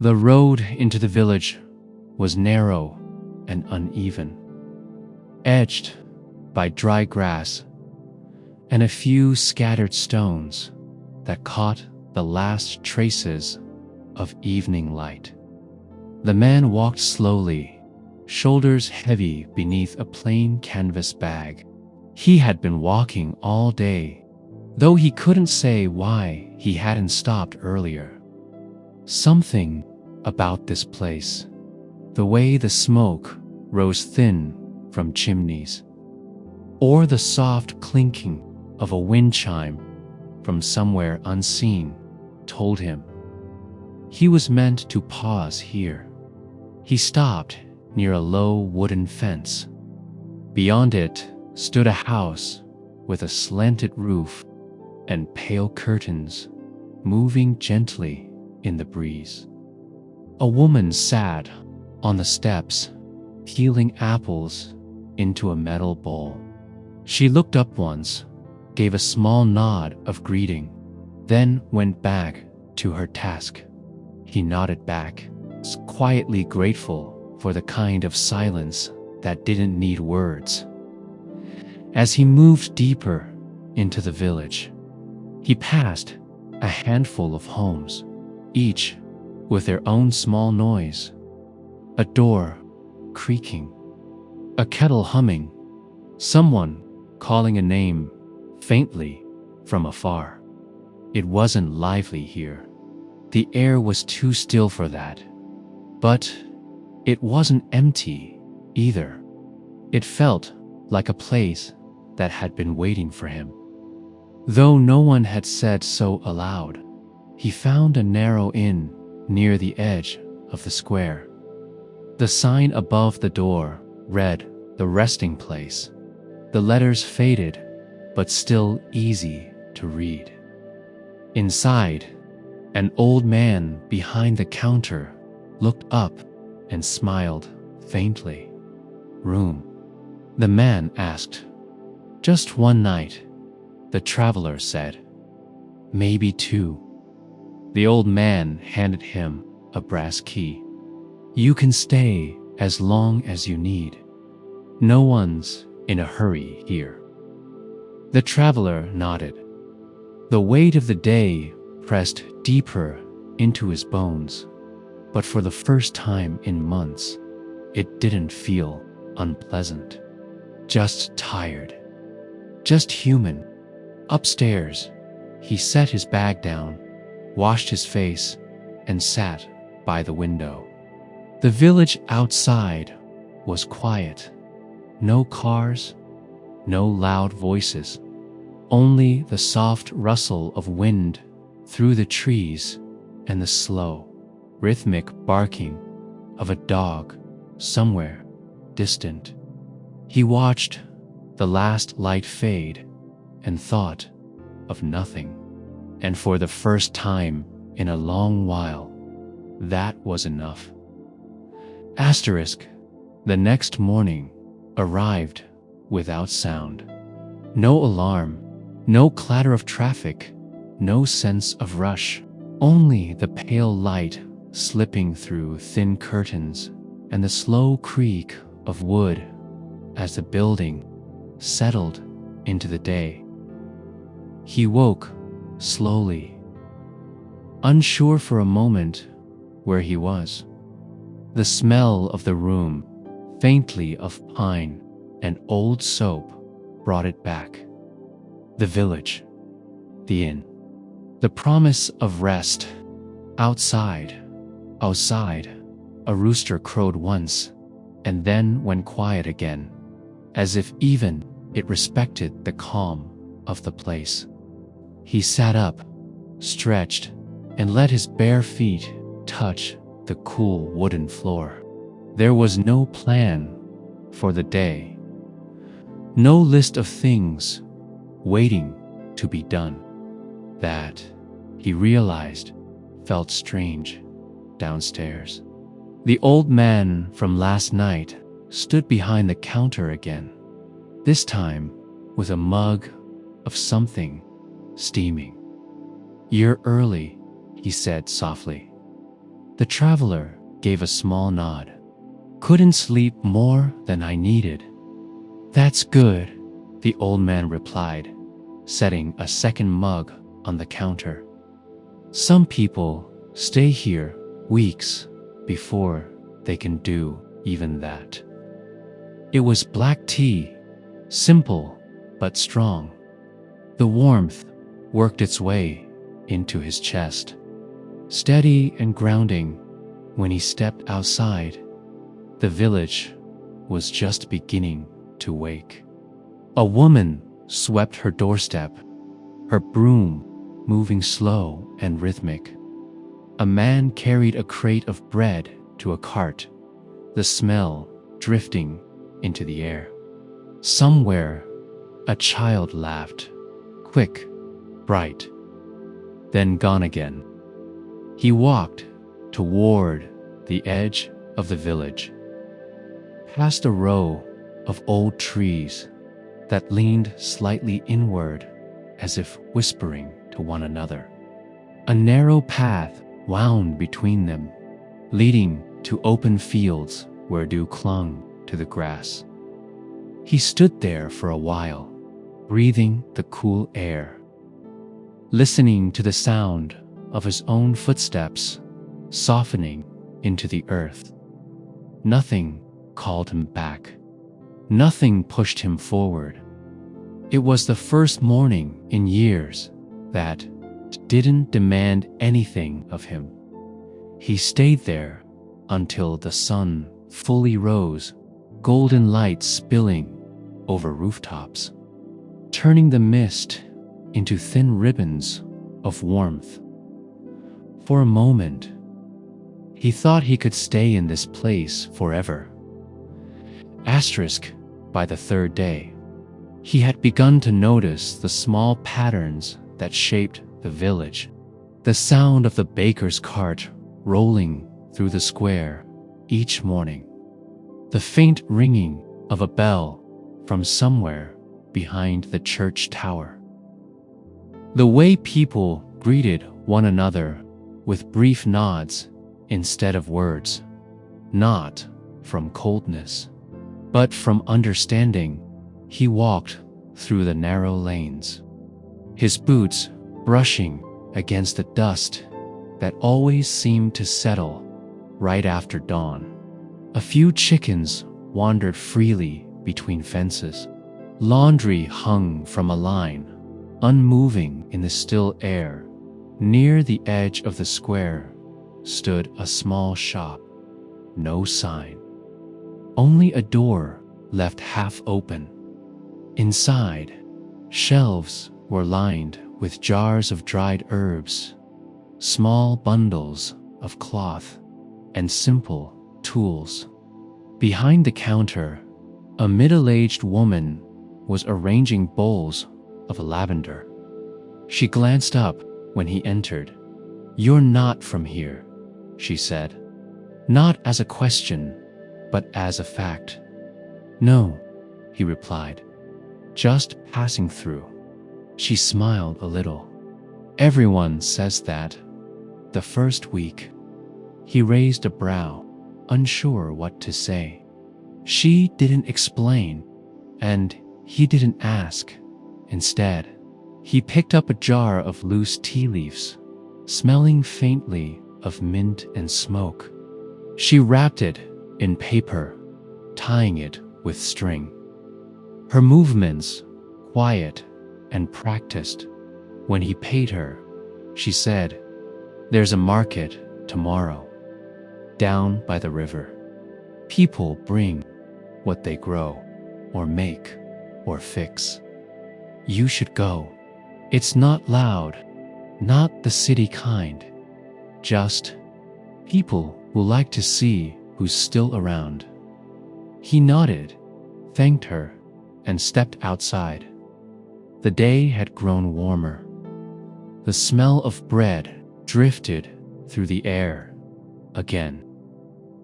The road into the village was narrow and uneven, edged by dry grass and a few scattered stones that caught the last traces of evening light. The man walked slowly, shoulders heavy beneath a plain canvas bag. He had been walking all day, though he couldn't say why he hadn't stopped earlier. Something about this place, the way the smoke rose thin from chimneys, or the soft clinking of a wind chime from somewhere unseen, told him he was meant to pause here. He stopped near a low wooden fence. Beyond it stood a house with a slanted roof and pale curtains moving gently in the breeze. A woman sat on the steps, peeling apples into a metal bowl. She looked up once, gave a small nod of greeting, then went back to her task. He nodded back, quietly grateful for the kind of silence that didn't need words. As he moved deeper into the village, he passed a handful of homes, each with their own small noise. A door creaking, a kettle humming, someone calling a name faintly from afar. It wasn't lively here. The air was too still for that. But it wasn't empty either. It felt like a place that had been waiting for him. Though no one had said so aloud, he found a narrow inn near the edge of the square. The sign above the door read "The Resting Place." The letters faded, but still easy to read. Inside, an old man behind the counter looked up and smiled faintly. "Room?" the man asked. "Just one night," the traveler said. "Maybe two." The old man handed him a brass key. "You can stay as long as you need. No one's in a hurry here." The traveler nodded. The weight of the day pressed deeper into his bones, but for the first time in months, it didn't feel unpleasant. Just tired. Just human. Upstairs, he set his bag down, washed his face, and sat by the window. The village outside was quiet. No cars, no loud voices, only the soft rustle of wind through the trees and the slow, rhythmic barking of a dog somewhere distant. He watched the last light fade and thought of nothing. And for the first time in a long while, that was enough. The next morning arrived without sound. No alarm, no clatter of traffic, no sense of rush, only the pale light slipping through thin curtains and the slow creak of wood as the building settled into the day. He woke slowly, unsure for a moment where he was. The smell of the room, faintly of pine and old soap, brought it back. The village, the inn, the promise of rest. Outside, a rooster crowed once and then went quiet again, as if even it respected the calm of the place. He sat up, stretched, and let his bare feet touch the cool wooden floor. There was no plan for the day, no list of things waiting to be done. That, he realized, felt strange downstairs. The old man from last night stood behind the counter again, this time with a mug of something steaming. "You're early," he said softly. The traveler gave a small nod. Couldn't sleep more than I needed. That's good, the old man replied, setting a second mug on the counter. Some people stay here weeks before they can do even that. It was black tea, simple but strong. The warmth worked its way into his chest, steady and grounding. When he stepped outside, the village was just beginning to wake. A woman swept her doorstep, her broom moving slow and rhythmic. A man carried a crate of bread to a cart, the smell drifting into the air. Somewhere, a child laughed, quick, bright, then gone again. He walked toward the edge of the village, past a row of old trees that leaned slightly inward as if whispering to one another. A narrow path wound between them, leading to open fields where dew clung to the grass. He stood there for a while, breathing the cool air, listening to the sound of his own footsteps softening into the earth. Nothing called him back. Nothing pushed him forward. It was the first morning in years that didn't demand anything of him. He stayed there until the sun fully rose, golden light spilling over rooftops, turning the mist into thin ribbons of warmth. For a moment, he thought he could stay in this place forever. Asterisk, by the third day, he had begun to notice the small patterns that shaped the village. The sound of the baker's cart rolling through the square each morning. The faint ringing of a bell from somewhere behind the church tower. The way people greeted one another with brief nods instead of words, not from coldness, but from understanding. He walked through the narrow lanes, his boots brushing against the dust that always seemed to settle right after dawn. A few chickens wandered freely between fences. Laundry hung from a line, unmoving in the still air. Near the edge of the square stood a small shop. No sign. Only a door left half open. Inside, shelves were lined with jars of dried herbs, small bundles of cloth, and simple tools. Behind the counter, a middle-aged woman was arranging bowls of lavender. She glanced up when he entered. "You're not from here," she said, not as a question, but as a fact. "No," he replied, "just passing through." She smiled a little. "Everyone says that." The first week, he raised a brow, unsure what to say. She didn't explain, and he didn't ask. Instead, he picked up a jar of loose tea leaves, smelling faintly of mint and smoke. She wrapped it in paper, tying it with string. Her movements, quiet and practiced. When he paid her, she said, "There's a market tomorrow, down by the river. People bring what they grow, or make, or fix. You should go. It's not loud, not the city kind, just people who like to see who's still around." He nodded, thanked her, and stepped outside. The day had grown warmer. The smell of bread drifted through the air again.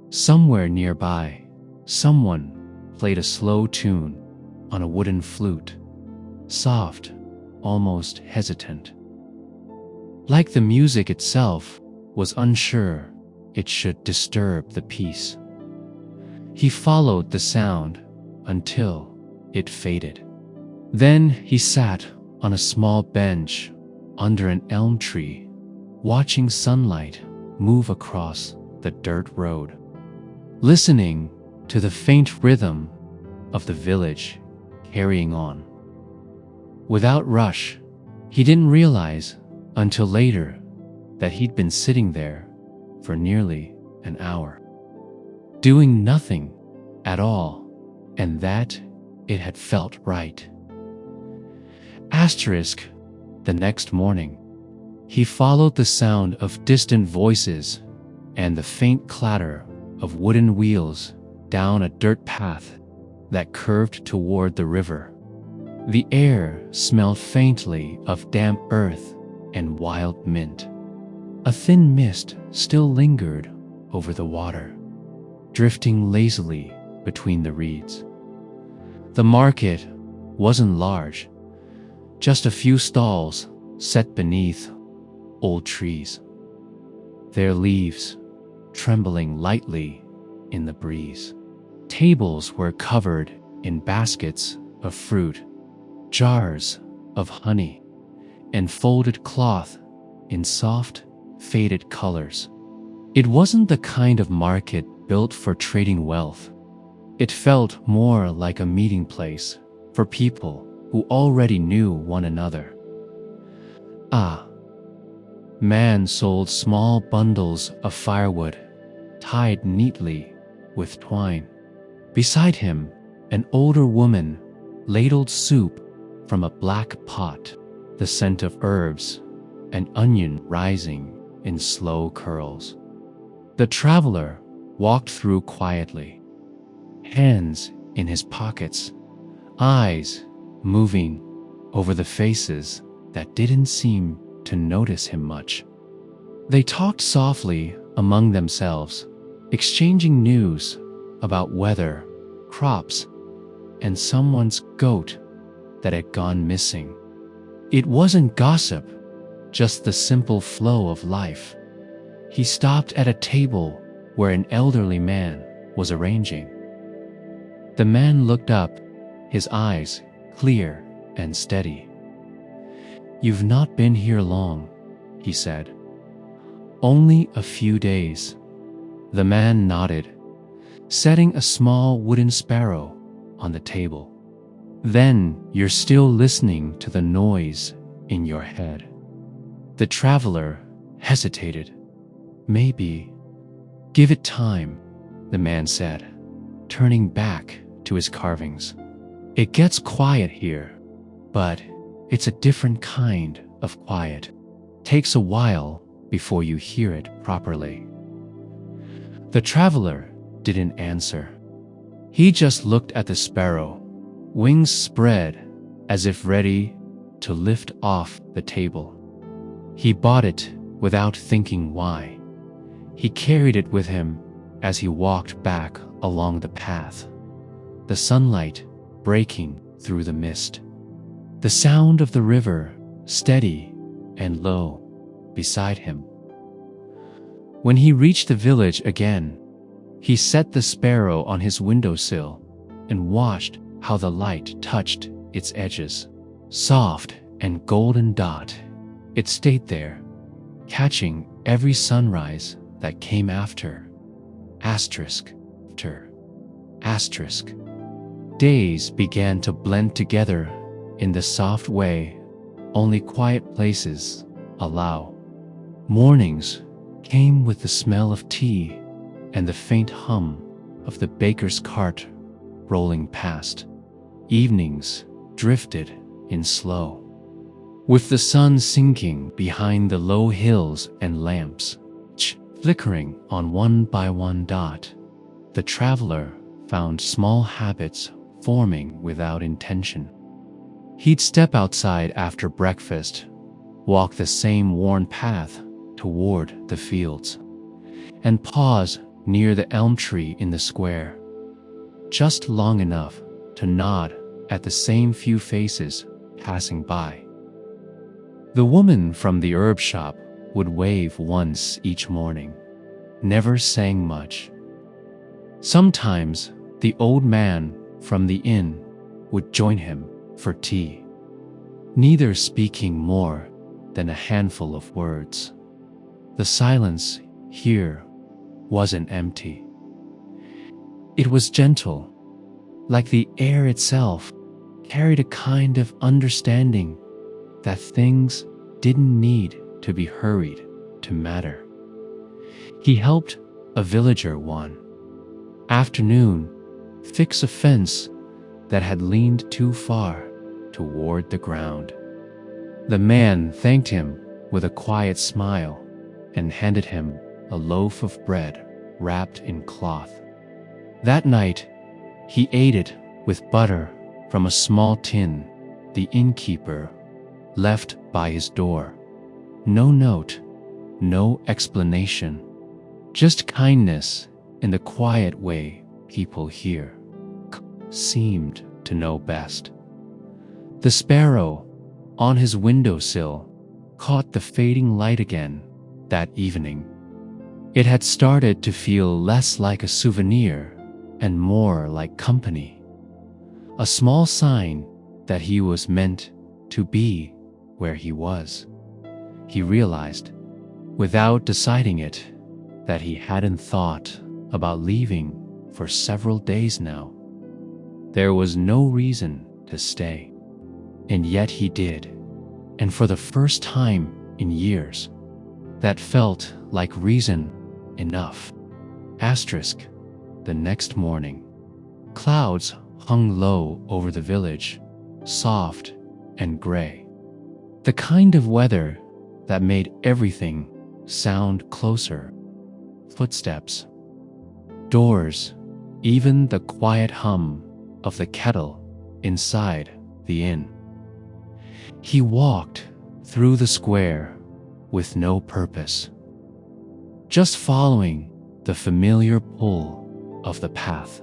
Somewhere nearby, someone played a slow tune on a wooden flute, soft, almost hesitant. Like the music itself was unsure, it should disturb the peace. He followed the sound until it faded. Then he sat on a small bench under an elm tree, watching sunlight move across the dirt road, listening to the faint rhythm of the village carrying on. Without rush, he didn't realize until later that he'd been sitting there for nearly an hour, doing nothing at all, and that it had felt right. Asterisk, the next morning, he followed the sound of distant voices and the faint clatter of wooden wheels down a dirt path that curved toward the river. The air smelled faintly of damp earth and wild mint. A thin mist still lingered over the water, drifting lazily between the reeds. The market wasn't large, just a few stalls set beneath old trees, their leaves trembling lightly in the breeze. Tables were covered in baskets of fruit, jars of honey, and folded cloth in soft, faded colors. It wasn't the kind of market built for trading wealth. It felt more like a meeting place for people who already knew one another. Man sold small bundles of firewood tied neatly with twine. Beside him, an older woman ladled soup from a black pot, the scent of herbs and onion rising in slow curls. The traveler walked through quietly, hands in his pockets, eyes moving over the faces that didn't seem to notice him much. They talked softly among themselves, exchanging news about weather, crops, and someone's goat that had gone missing. It wasn't gossip, just the simple flow of life. He stopped at a table where an elderly man was arranging. The man looked up, his eyes clear and steady. "You've not been here long," he said. "Only a few days." The man nodded, setting a small wooden sparrow on the table. "Then you're still listening to the noise in your head." The traveler hesitated. "Maybe. Give it time," the man said, turning back to his carvings. "It gets quiet here, but it's a different kind of quiet. Takes a while before you hear it properly." The traveler didn't answer. He just looked at the sparrow, wings spread as if ready to lift off the table. He bought it without thinking why. He carried it with him as he walked back along the path, the sunlight breaking through the mist, the sound of the river steady and low beside him. When he reached the village again, he set the sparrow on his windowsill and watched how the light touched its edges. Soft and golden dot, it stayed there, catching every sunrise that came after. Asterisk, asterisk. Days began to blend together in the soft way only quiet places allow. Mornings came with the smell of tea and the faint hum of the baker's cart rolling past. Evenings drifted in slow, with the sun sinking behind the low hills and lamps flickering on one by one dot. The traveler found small habits forming without intention. He'd step outside after breakfast, walk the same worn path toward the fields, and pause near the elm tree in the square, just long enough to nod at the same few faces passing by. The woman from the herb shop would wave once each morning, never saying much. Sometimes the old man from the inn would join him for tea, neither speaking more than a handful of words. The silence here wasn't empty. It was gentle, like the air itself carried a kind of understanding that things didn't need to be hurried to matter. He helped a villager one afternoon fix a fence that had leaned too far toward the ground. The man thanked him with a quiet smile and handed him a loaf of bread wrapped in cloth. That night, he ate it with butter from a small tin the innkeeper left by his door. No note, no explanation, just kindness in the quiet way people here seemed to know best. The sparrow on his windowsill caught the fading light again that evening. It had started to feel less like a souvenir and more like company, a small sign that he was meant to be where he was. He realized, without deciding it, that he hadn't thought about leaving for several days now. There was no reason to stay, and yet he did, and for the first time in years, that felt like reason enough. Asterisk. The next morning, clouds hung low over the village, soft and gray. The kind of weather that made everything sound closer. Footsteps, doors, even the quiet hum of the kettle inside the inn. He walked through the square with no purpose, just following the familiar pull of the path.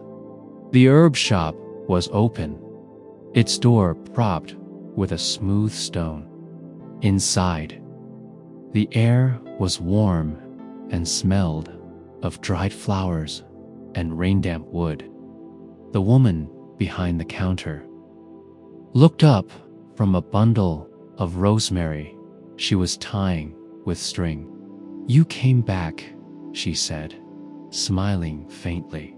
The herb shop was open, its door propped with a smooth stone. Inside, the air was warm and smelled of dried flowers and rain-damp wood. The woman behind the counter looked up from a bundle of rosemary she was tying with string. "You came back," she said, smiling faintly.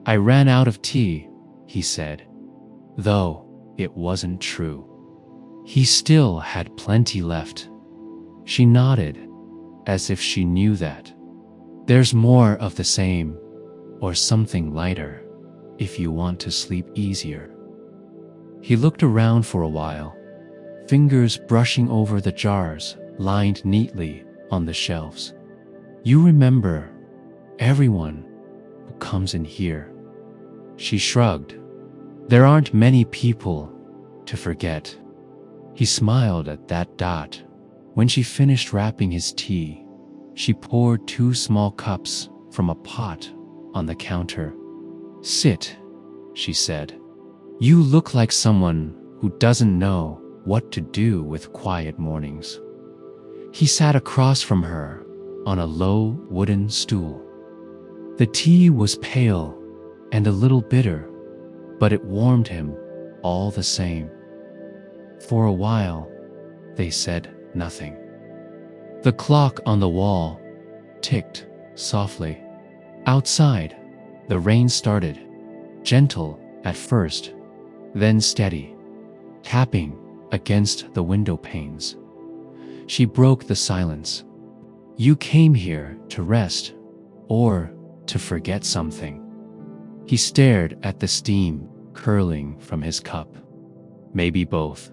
"I ran out of tea," he said, though it wasn't true. He still had plenty left. She nodded, as if she knew that. "There's more of the same, or something lighter, if you want to sleep easier." He looked around for a while, fingers brushing over the jars lined neatly on the shelves. "You remember everyone who comes in here?" She shrugged. "There aren't many people to forget." He smiled at that dot. When she finished wrapping his tea, she poured 2 small cups from a pot on the counter. "Sit," she said. "You look like someone who doesn't know what to do with quiet mornings." He sat across from her on a low wooden stool. The tea was pale and a little bitter, but it warmed him all the same. For a while, they said nothing. The clock on the wall ticked softly. Outside, the rain started, gentle at first, then steady, tapping against the window panes. She broke the silence. "You came here to rest, or to forget something?" He stared at the steam curling from his cup. "Maybe both."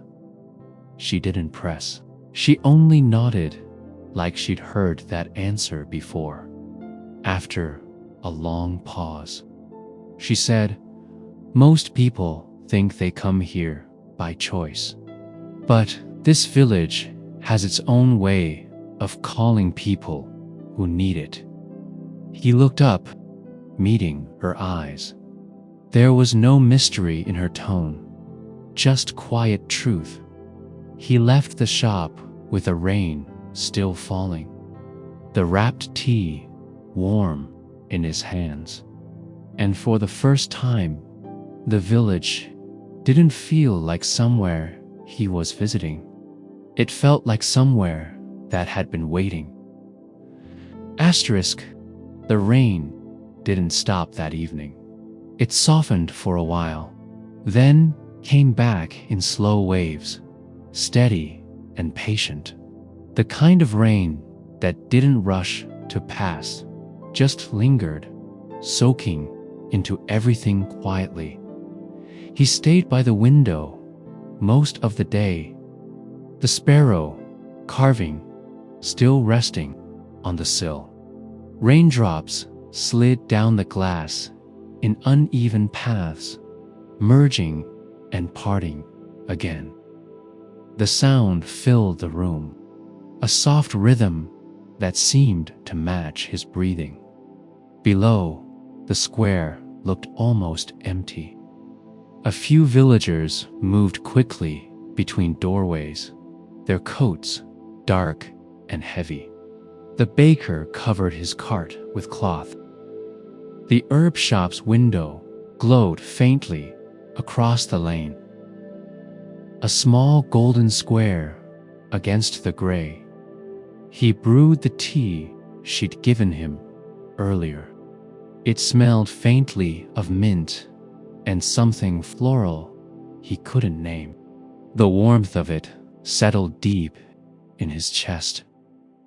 She didn't press. She only nodded, like she'd heard that answer before. After a long pause, she said, "Most people think they come here by choice, but this village has its own way of calling people who need it." He looked up, meeting her eyes. There was no mystery in her tone, just quiet truth. He left the shop with the rain still falling. The wrapped tea warm in his hands. And for the first time, the village didn't feel like somewhere he was visiting. It felt like somewhere that had been waiting. Asterisk, the rain didn't stop that evening. It softened for a while, then came back in slow waves, steady and patient. The kind of rain that didn't rush to pass, just lingered, soaking into everything quietly. He stayed by the window most of the day, the sparrow, carving, still resting on the sill. Raindrops slid down the glass in uneven paths, merging and parting again. The sound filled the room, a soft rhythm that seemed to match his breathing. Below, the square looked almost empty. A few villagers moved quickly between doorways, their coats dark and heavy. The baker covered his cart with cloth. The herb shop's window glowed faintly across the lane. A small golden square against the gray. He brewed the tea she'd given him earlier. It smelled faintly of mint and something floral he couldn't name. The warmth of it settled deep in his chest,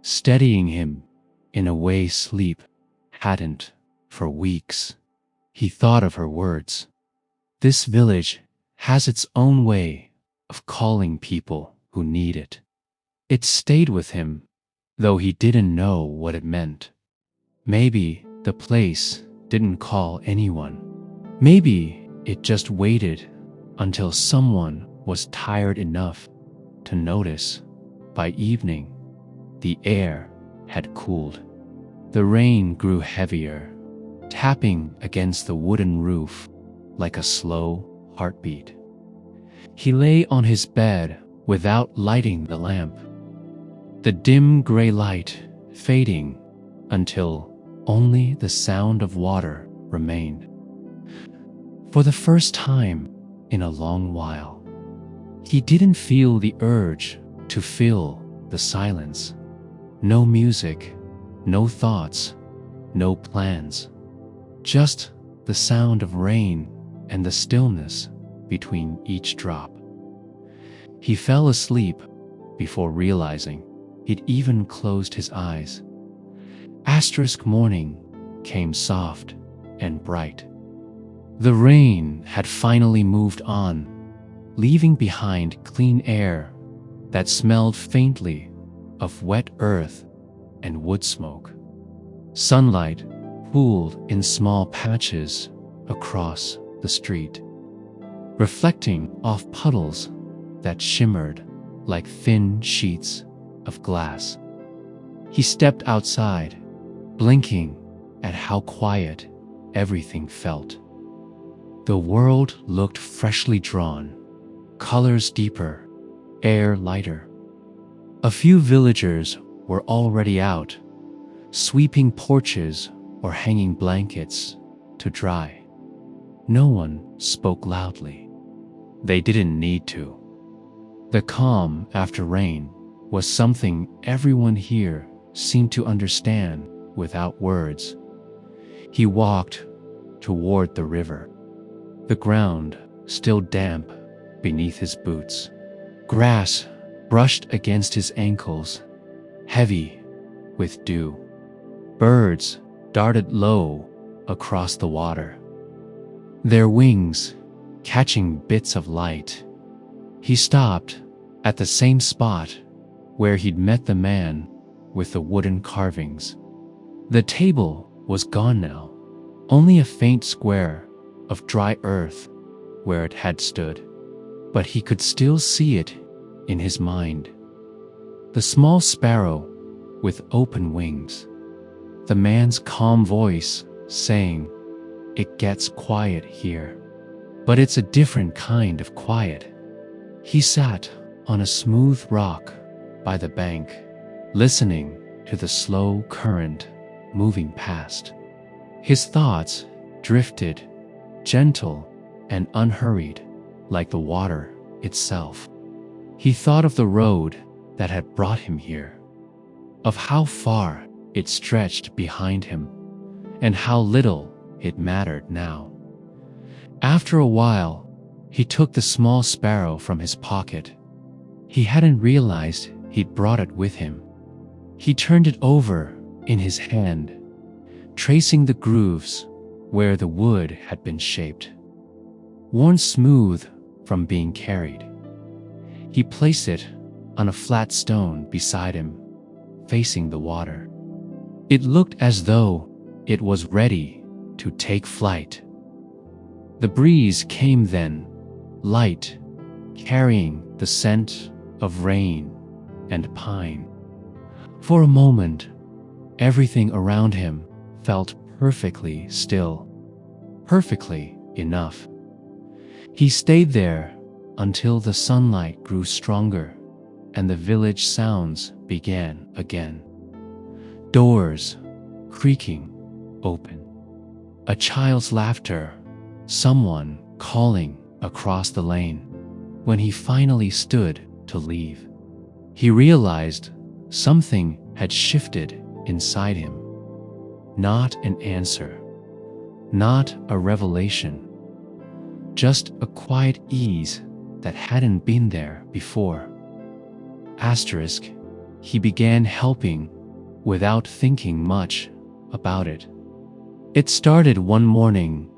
steadying him in a way sleep hadn't for weeks. He thought of her words. This village has its own way of calling people who need it. It stayed with him, though he didn't know what it meant. Maybe the place didn't call anyone. Maybe it just waited until someone was tired enough to notice. By evening, the air had cooled. The rain grew heavier, tapping against the wooden roof like a slow heartbeat. He lay on his bed without lighting the lamp, the dim gray light fading until only the sound of water remained. For the first time in a long while, he didn't feel the urge to fill the silence. No music, no thoughts, no plans. Just the sound of rain and the stillness between each drop. He fell asleep before realizing he'd even closed his eyes. Asterisk morning came soft and bright. The rain had finally moved on, leaving behind clean air that smelled faintly of wet earth and wood smoke. Sunlight pooled in small patches across the street, reflecting off puddles that shimmered like thin sheets of glass. He stepped outside, blinking at how quiet everything felt. The world looked freshly drawn, colors deeper, air lighter. A few villagers were already out, sweeping porches or hanging blankets to dry. No one spoke loudly. They didn't need to. The calm after rain was something everyone here seemed to understand without words. He walked toward the river, the ground still damp beneath his boots. Grass brushed against his ankles, heavy with dew. Birds darted low across the water, their wings catching bits of light. He stopped at the same spot where he'd met the man with the wooden carvings. The table was gone now, only a faint square of dry earth where it had stood, but he could still see it in his mind. The small sparrow with open wings, the man's calm voice saying, "It gets quiet here, but it's a different kind of quiet." He sat on a smooth rock by the bank, listening to the slow current moving past. His thoughts drifted, gentle and unhurried, like the water itself. He thought of the road that had brought him here, of how far it stretched behind him, and how little it mattered now. After a while, he took the small sparrow from his pocket. He hadn't realized he'd brought it with him. He turned it over in his hand, tracing the grooves where the wood had been shaped. Worn smooth from being carried, he placed it on a flat stone beside him, facing the water. It looked as though it was ready to take flight. The breeze came then, light, carrying the scent of rain and pine. For a moment, everything around him felt perfectly still, perfectly enough. He stayed there until the sunlight grew stronger and the village sounds began again. Doors creaking open, a child's laughter, someone calling across the lane. When he finally stood to leave, he realized something had shifted inside him. Not an answer, not a revelation, just a quiet ease that hadn't been there before. Asterisk, he began helping without thinking much about it. It started one morning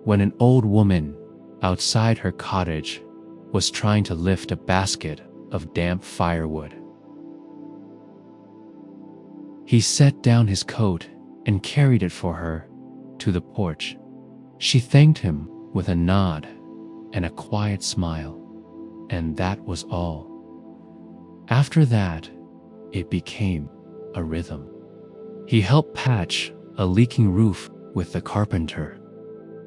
when an old woman outside her cottage was trying to lift a basket of damp firewood. He set down his coat and carried it for her to the porch. She thanked him with a nod and a quiet smile, and that was all. After that, it became a rhythm. He helped patch a leaking roof with the carpenter,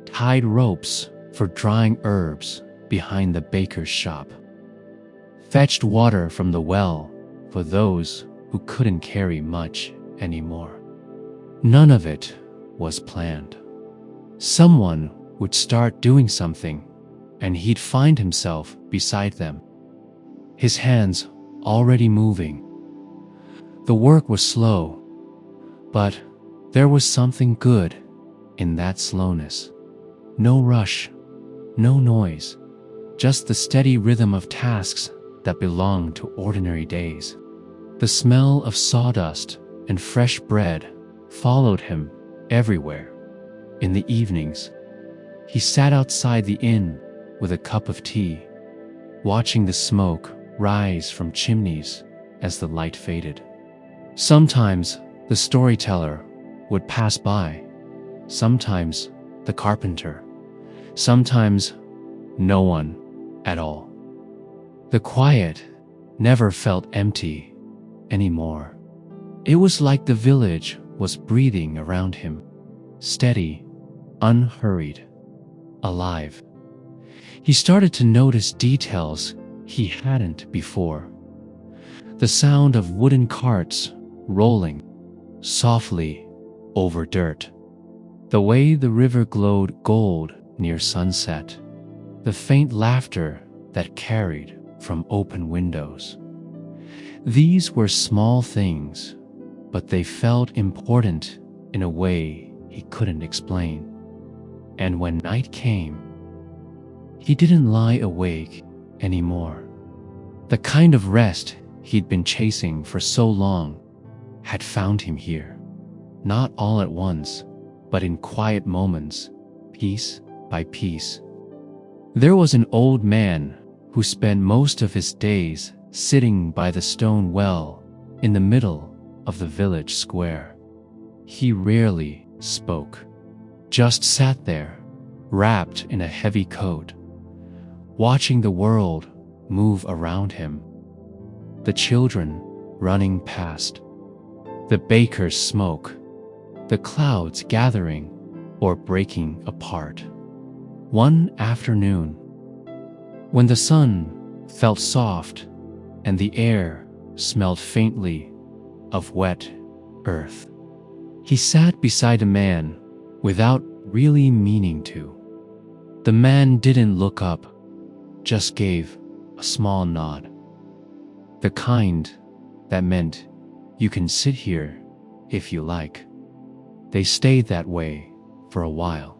tied ropes for drying herbs behind the baker's shop, fetched water from the well for those who couldn't carry much anymore. None of it was planned. Someone would start doing something, and he'd find himself beside them, his hands already moving. The work was slow, but there was something good in that slowness. No rush, no noise, just the steady rhythm of tasks that belonged to ordinary days. The smell of sawdust and fresh bread followed him everywhere. In the evenings, he sat outside the inn with a cup of tea, watching the smoke rise from chimneys as the light faded. Sometimes the storyteller would pass by, sometimes the carpenter, sometimes no one at all. The quiet never felt empty anymore. It was like the village was breathing around him, steady, unhurried, alive. He started to notice details he hadn't before. The sound of wooden carts rolling softly over dirt, the way the river glowed gold near sunset, the faint laughter that carried from open windows. These were small things, but they felt important in a way he couldn't explain. And when night came, he didn't lie awake anymore. The kind of rest he'd been chasing for so long had found him here, not all at once, but in quiet moments, piece by piece. There was an old man who spent most of his days sitting by the stone well in the middle of the village square. He rarely spoke, just sat there, wrapped in a heavy coat, watching the world move around him. The children running past, the baker's smoke, the clouds gathering or breaking apart. One afternoon, when the sun felt soft and the air smelled faintly of wet earth, He sat beside a man without really meaning to. The man didn't look up, just gave a small nod. The kind that meant, "You can sit here if you like." They stayed that way for a while,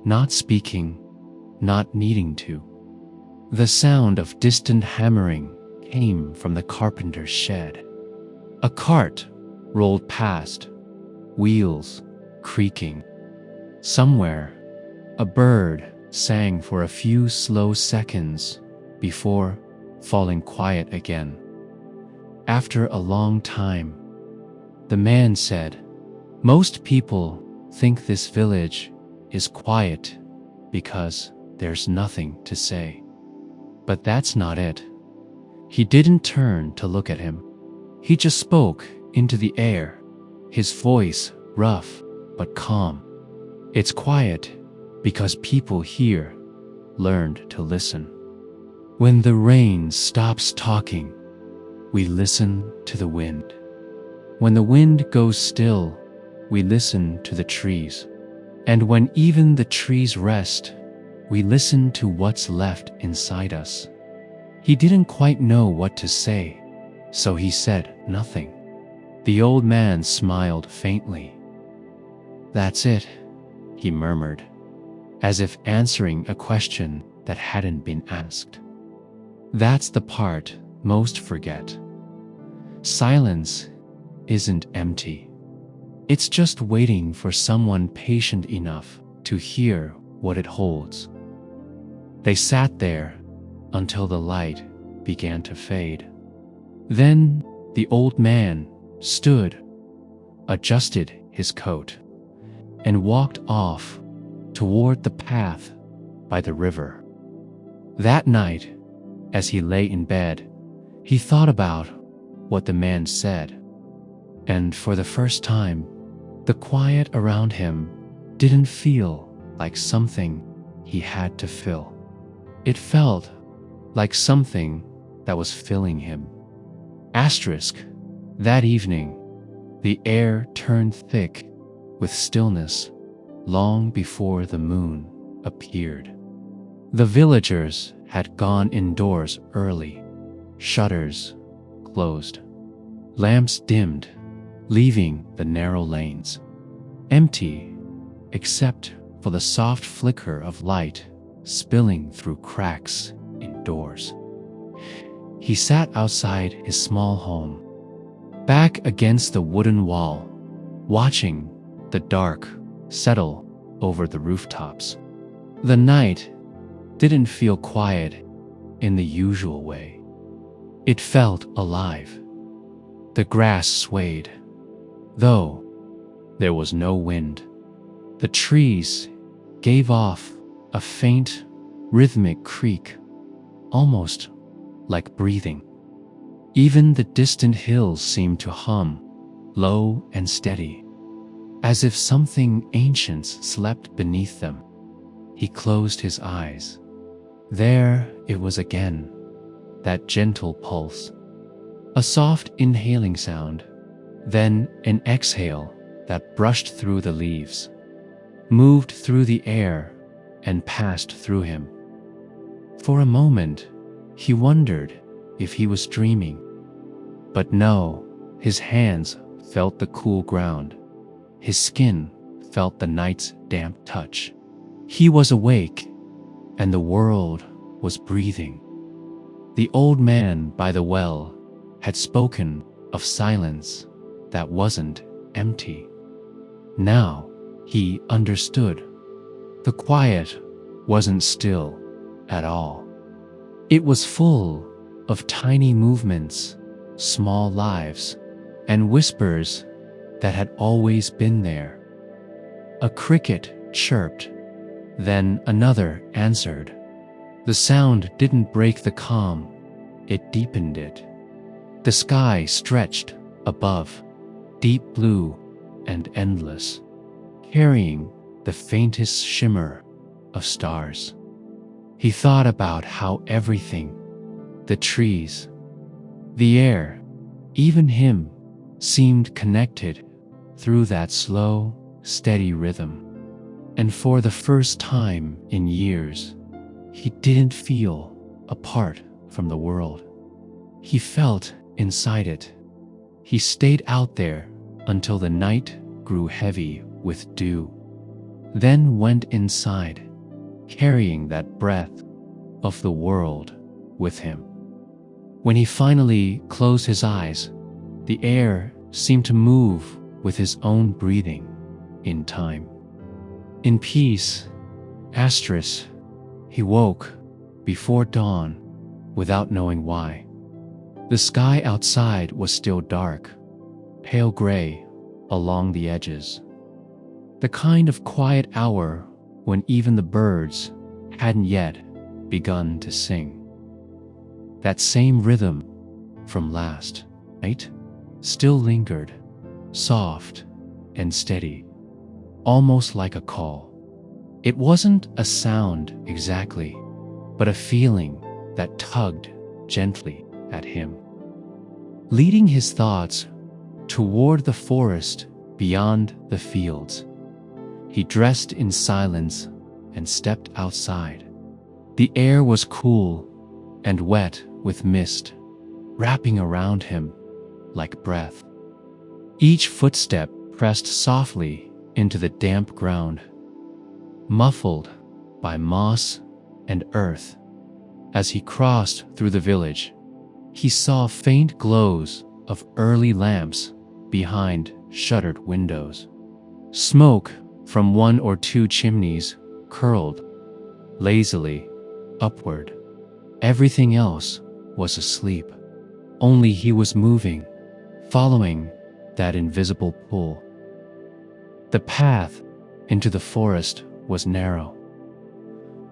not speaking, not needing to. The sound of distant hammering came from the carpenter's shed. A cart rolled past, wheels creaking. Somewhere, a bird sang for a few slow seconds before falling quiet again. After a long time, the man said, "Most people think this village is quiet because there's nothing to say. But that's not it." He didn't turn to look at him. He just spoke into the air, his voice rough but calm. "It's quiet because people here learned to listen. When the rain stops talking, we listen to the wind. When the wind goes still, we listen to the trees. And when even the trees rest, we listen to what's left inside us." He didn't quite know what to say, so he said nothing. The old man smiled faintly. "That's it," he murmured, as if answering a question that hadn't been asked. That's the part most forget. Silence isn't empty. It's just waiting for someone patient enough to hear what it holds. They sat there until the light began to fade. Then the old man stood, adjusted his coat, and walked off toward the path by the river. That night, as he lay in bed, he thought about what the man said, and for the first time, the quiet around him didn't feel like something he had to fill. It felt like something that was filling him. Asterisk, that evening, the air turned thick with stillness long before the moon appeared. The villagers had gone indoors early, shutters closed, lamps dimmed, leaving the narrow lanes empty except for the soft flicker of light spilling through cracks indoors. He sat outside his small home, back against the wooden wall, watching the dark settle over the rooftops. The night didn't feel quiet in the usual way. It felt alive. The grass swayed, though there was no wind. The trees gave off a faint, rhythmic creak, almost like breathing. Even the distant hills seemed to hum, low and steady, as if something ancient slept beneath them. He closed his eyes. There it was again, that gentle pulse. A soft inhaling sound, then an exhale that brushed through the leaves, moved through the air, and passed through him. For a moment, he wondered if he was dreaming. But no, his hands felt the cool ground. His skin felt the night's damp touch. He was awake, and the world was breathing. The old man by the well had spoken of silence that wasn't empty. Now he understood. The quiet wasn't still at all. It was full of tiny movements, small lives, and whispers that had always been there. A cricket chirped, then another answered. The sound didn't break the calm, it deepened it. The sky stretched above, deep blue and endless, carrying the faintest shimmer of stars. He thought about how everything, the trees, the air, even him, seemed connected through that slow, steady rhythm. And for the first time in years, he didn't feel apart from the world. He felt inside it. He stayed out there until the night grew heavy with dew, then went inside, carrying that breath of the world with him. When he finally closed his eyes, the air seemed to move with his own breathing in time. In peace, asterisk, he woke before dawn without knowing why. The sky outside was still dark, pale gray along the edges. The kind of quiet hour when even the birds hadn't yet begun to sing. That same rhythm from last night still lingered, soft and steady, almost like a call. It wasn't a sound exactly, but a feeling that tugged gently at him, leading his thoughts toward the forest beyond the fields. He dressed in silence and stepped outside. The air was cool and wet with mist, wrapping around him like breath. Each footstep pressed softly into the damp ground, muffled by moss and earth. As he crossed through the village, he saw faint glows of early lamps behind shuttered windows. Smoke from one or two chimneys curled lazily upward. Everything else was asleep. Only he was moving, following that invisible pull. The path into the forest was narrow,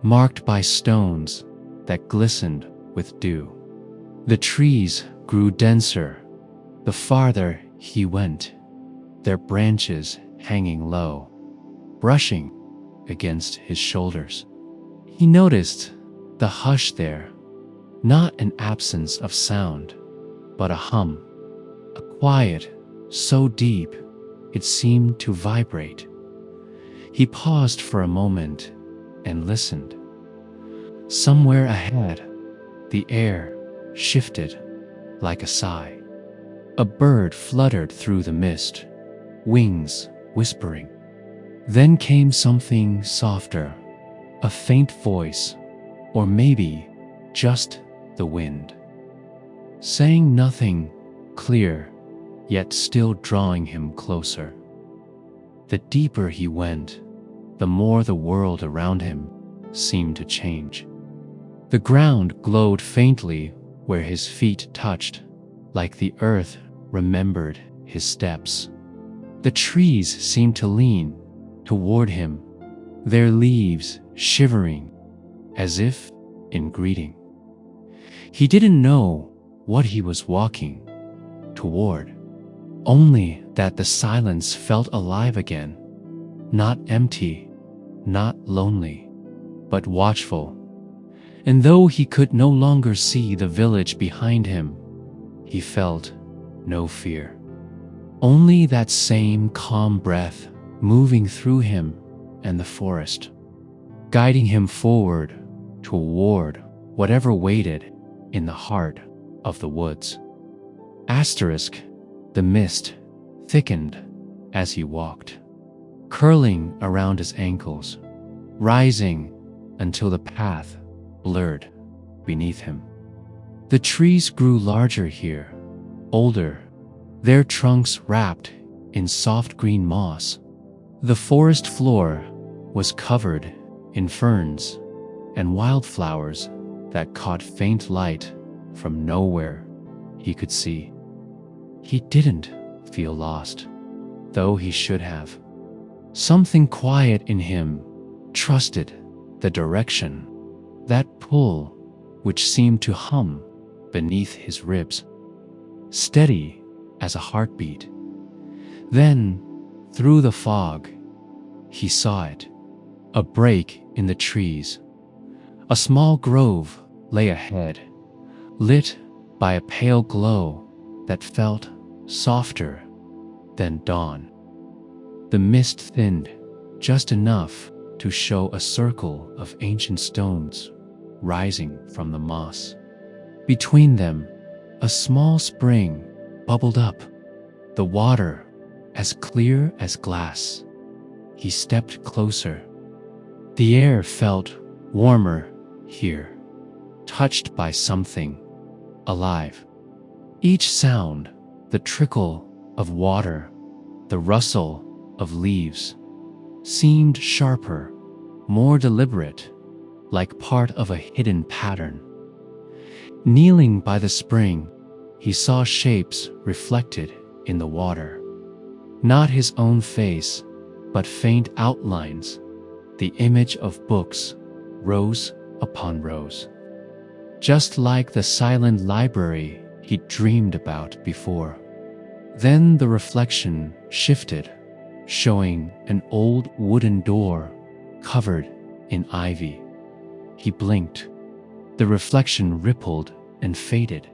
marked by stones that glistened with dew. The trees grew denser the farther he went, their branches hanging low, brushing against his shoulders. He noticed the hush there, not an absence of sound, but a hum, a quiet so deep it seemed to vibrate. He paused for a moment and listened. Somewhere ahead, the air shifted like a sigh. A bird fluttered through the mist, wings whispering. Then came something softer, a faint voice, or maybe just the wind, saying nothing clear, yet still drawing him closer. The deeper he went, the more the world around him seemed to change. The ground glowed faintly where his feet touched, like the earth remembered his steps. The trees seemed to lean toward him, their leaves shivering as if in greeting. He didn't know what he was walking toward, only that the silence felt alive again, not empty, not lonely, but watchful. And though he could no longer see the village behind him, he felt no fear. Only that same calm breath moving through him and the forest, guiding him forward toward whatever waited in the heart of the woods. Asterisk, the mist thickened as he walked, curling around his ankles, rising until the path blurred beneath him. The trees grew larger here, older, their trunks wrapped in soft green moss. The forest floor was covered in ferns and wildflowers that caught faint light from nowhere he could see. He didn't feel lost, though he should have. Something quiet in him trusted the direction, that pull which seemed to hum beneath his ribs, steady as a heartbeat. Then, through the fog, he saw it, a break in the trees. A small grove lay ahead, lit by a pale glow that felt softer than dawn. The mist thinned just enough to show a circle of ancient stones rising from the moss. Between them, a small spring bubbled up, the water as clear as glass. He stepped closer. The air felt warmer here, touched by something alive. Each sound, the trickle of water, the rustle of leaves, seemed sharper, more deliberate, like part of a hidden pattern. Kneeling by the spring, he saw shapes reflected in the water. Not his own face, but faint outlines, the image of books, rows upon rows. Just like the silent library he'd dreamed about before. Then the reflection shifted, showing an old wooden door covered in ivy. He blinked. The reflection rippled and faded,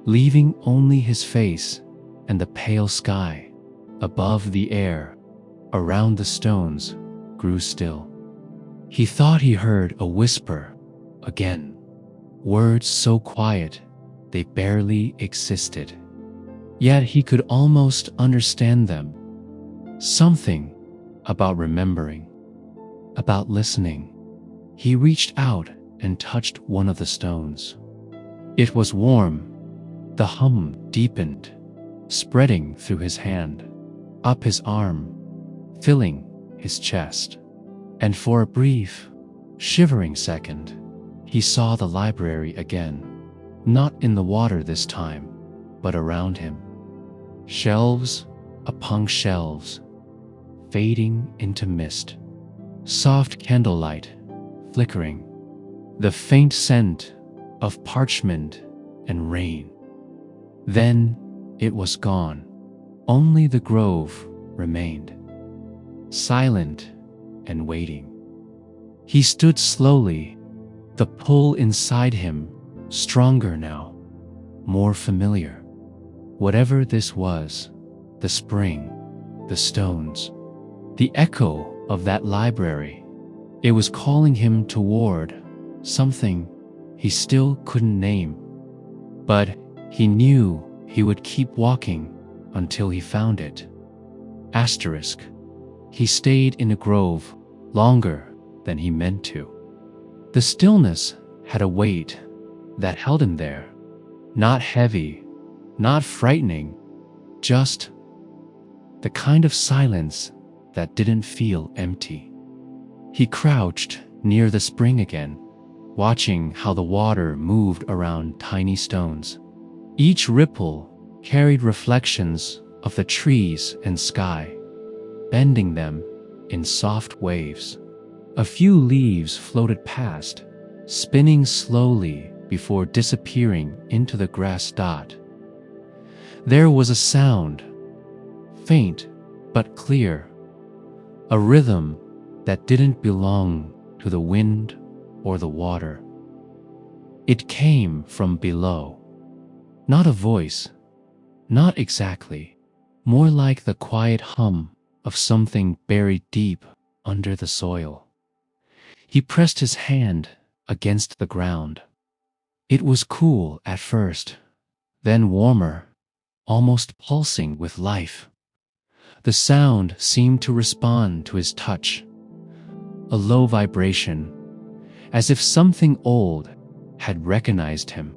leaving only his face and the pale sky. Above, the air around the stones grew still. He thought he heard a whisper again, words so quiet they barely existed. Yet he could almost understand them. Something about remembering, about listening. He reached out and touched one of the stones. It was warm. The hum deepened, spreading through his hand, up his arm, filling his chest. And for a brief, shivering second, he saw the library again, not in the water this time, but around him. Shelves upon shelves, fading into mist, soft candlelight flickering, the faint scent of parchment and rain. Then it was gone. Only the grove remained, silent and waiting. He stood slowly, the pull inside him stronger now, more familiar. Whatever this was, the spring, the stones, the echo of that library, it was calling him toward something he still couldn't name. But he knew he would keep walking until he found it. Asterisk. He stayed in the grove longer than he meant to. The stillness had a weight that held him there, not heavy, not frightening, just the kind of silence that didn't feel empty. He crouched near the spring again, watching how the water moved around tiny stones. Each ripple carried reflections of the trees and sky, bending them in soft waves. A few leaves floated past, spinning slowly before disappearing into the grass dot. There was a sound, faint but clear, a rhythm that didn't belong to the wind or the water. It came from below. Not a voice, not exactly, more like the quiet hum of something buried deep under the soil. He pressed his hand against the ground. It was cool at first, then warmer, almost pulsing with life. The sound seemed to respond to his touch, a low vibration, as if something old had recognized him.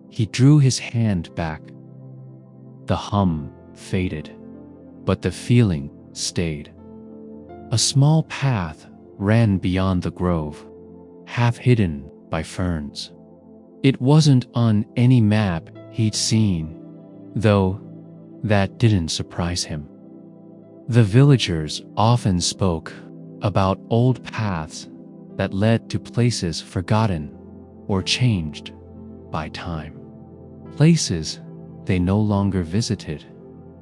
He drew his hand back. The hum faded, but the feeling stayed. A small path ran beyond the grove, half hidden by ferns. It wasn't on any map he'd seen, though that didn't surprise him. The villagers often spoke about old paths that led to places forgotten or changed by time. Places they no longer visited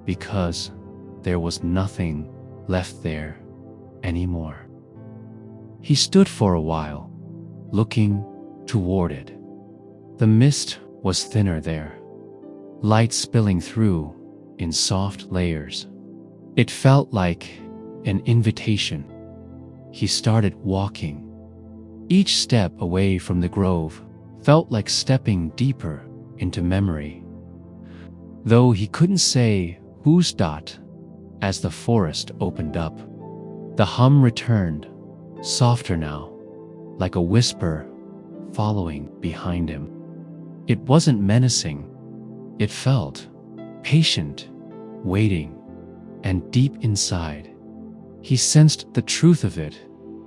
because there was nothing left there anymore. He stood for a while, looking toward it. The mist was thinner there, light spilling through in soft layers. It felt like an invitation. He started walking. Each step away from the grove felt like stepping deeper into memory. Though he couldn't say whose dot, as the forest opened up, the hum returned, softer now, like a whisper following behind him. It wasn't menacing. It felt patient, waiting, and deep inside, he sensed the truth of it,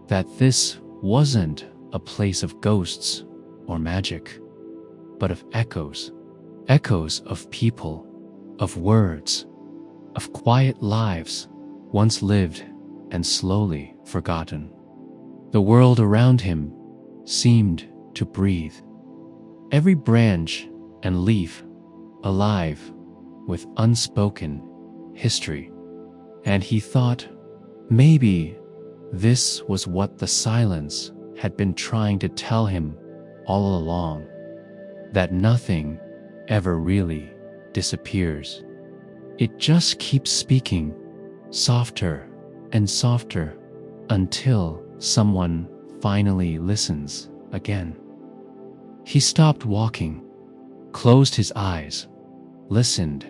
that this wasn't a place of ghosts or magic, but of echoes. Echoes of people, of words, of quiet lives once lived and slowly forgotten. The world around him seemed to breathe, every branch and leaf alive with unspoken history. And he thought, maybe this was what the silence had been trying to tell him all along, that nothing ever really disappears. It just keeps speaking, softer and softer, until someone finally listens again. He stopped walking, closed his eyes, listened,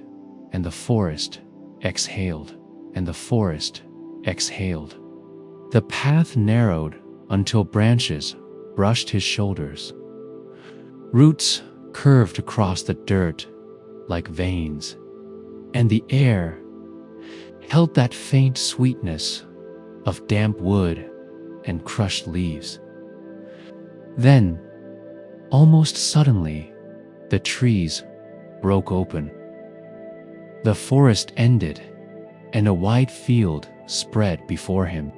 and the forest exhaled, and the forest exhaled. The path narrowed until branches brushed his shoulders. Roots curved across the dirt like veins, and the air held that faint sweetness of damp wood and crushed leaves. Then, almost suddenly, the trees broke open. The forest ended, and a wide field spread before him.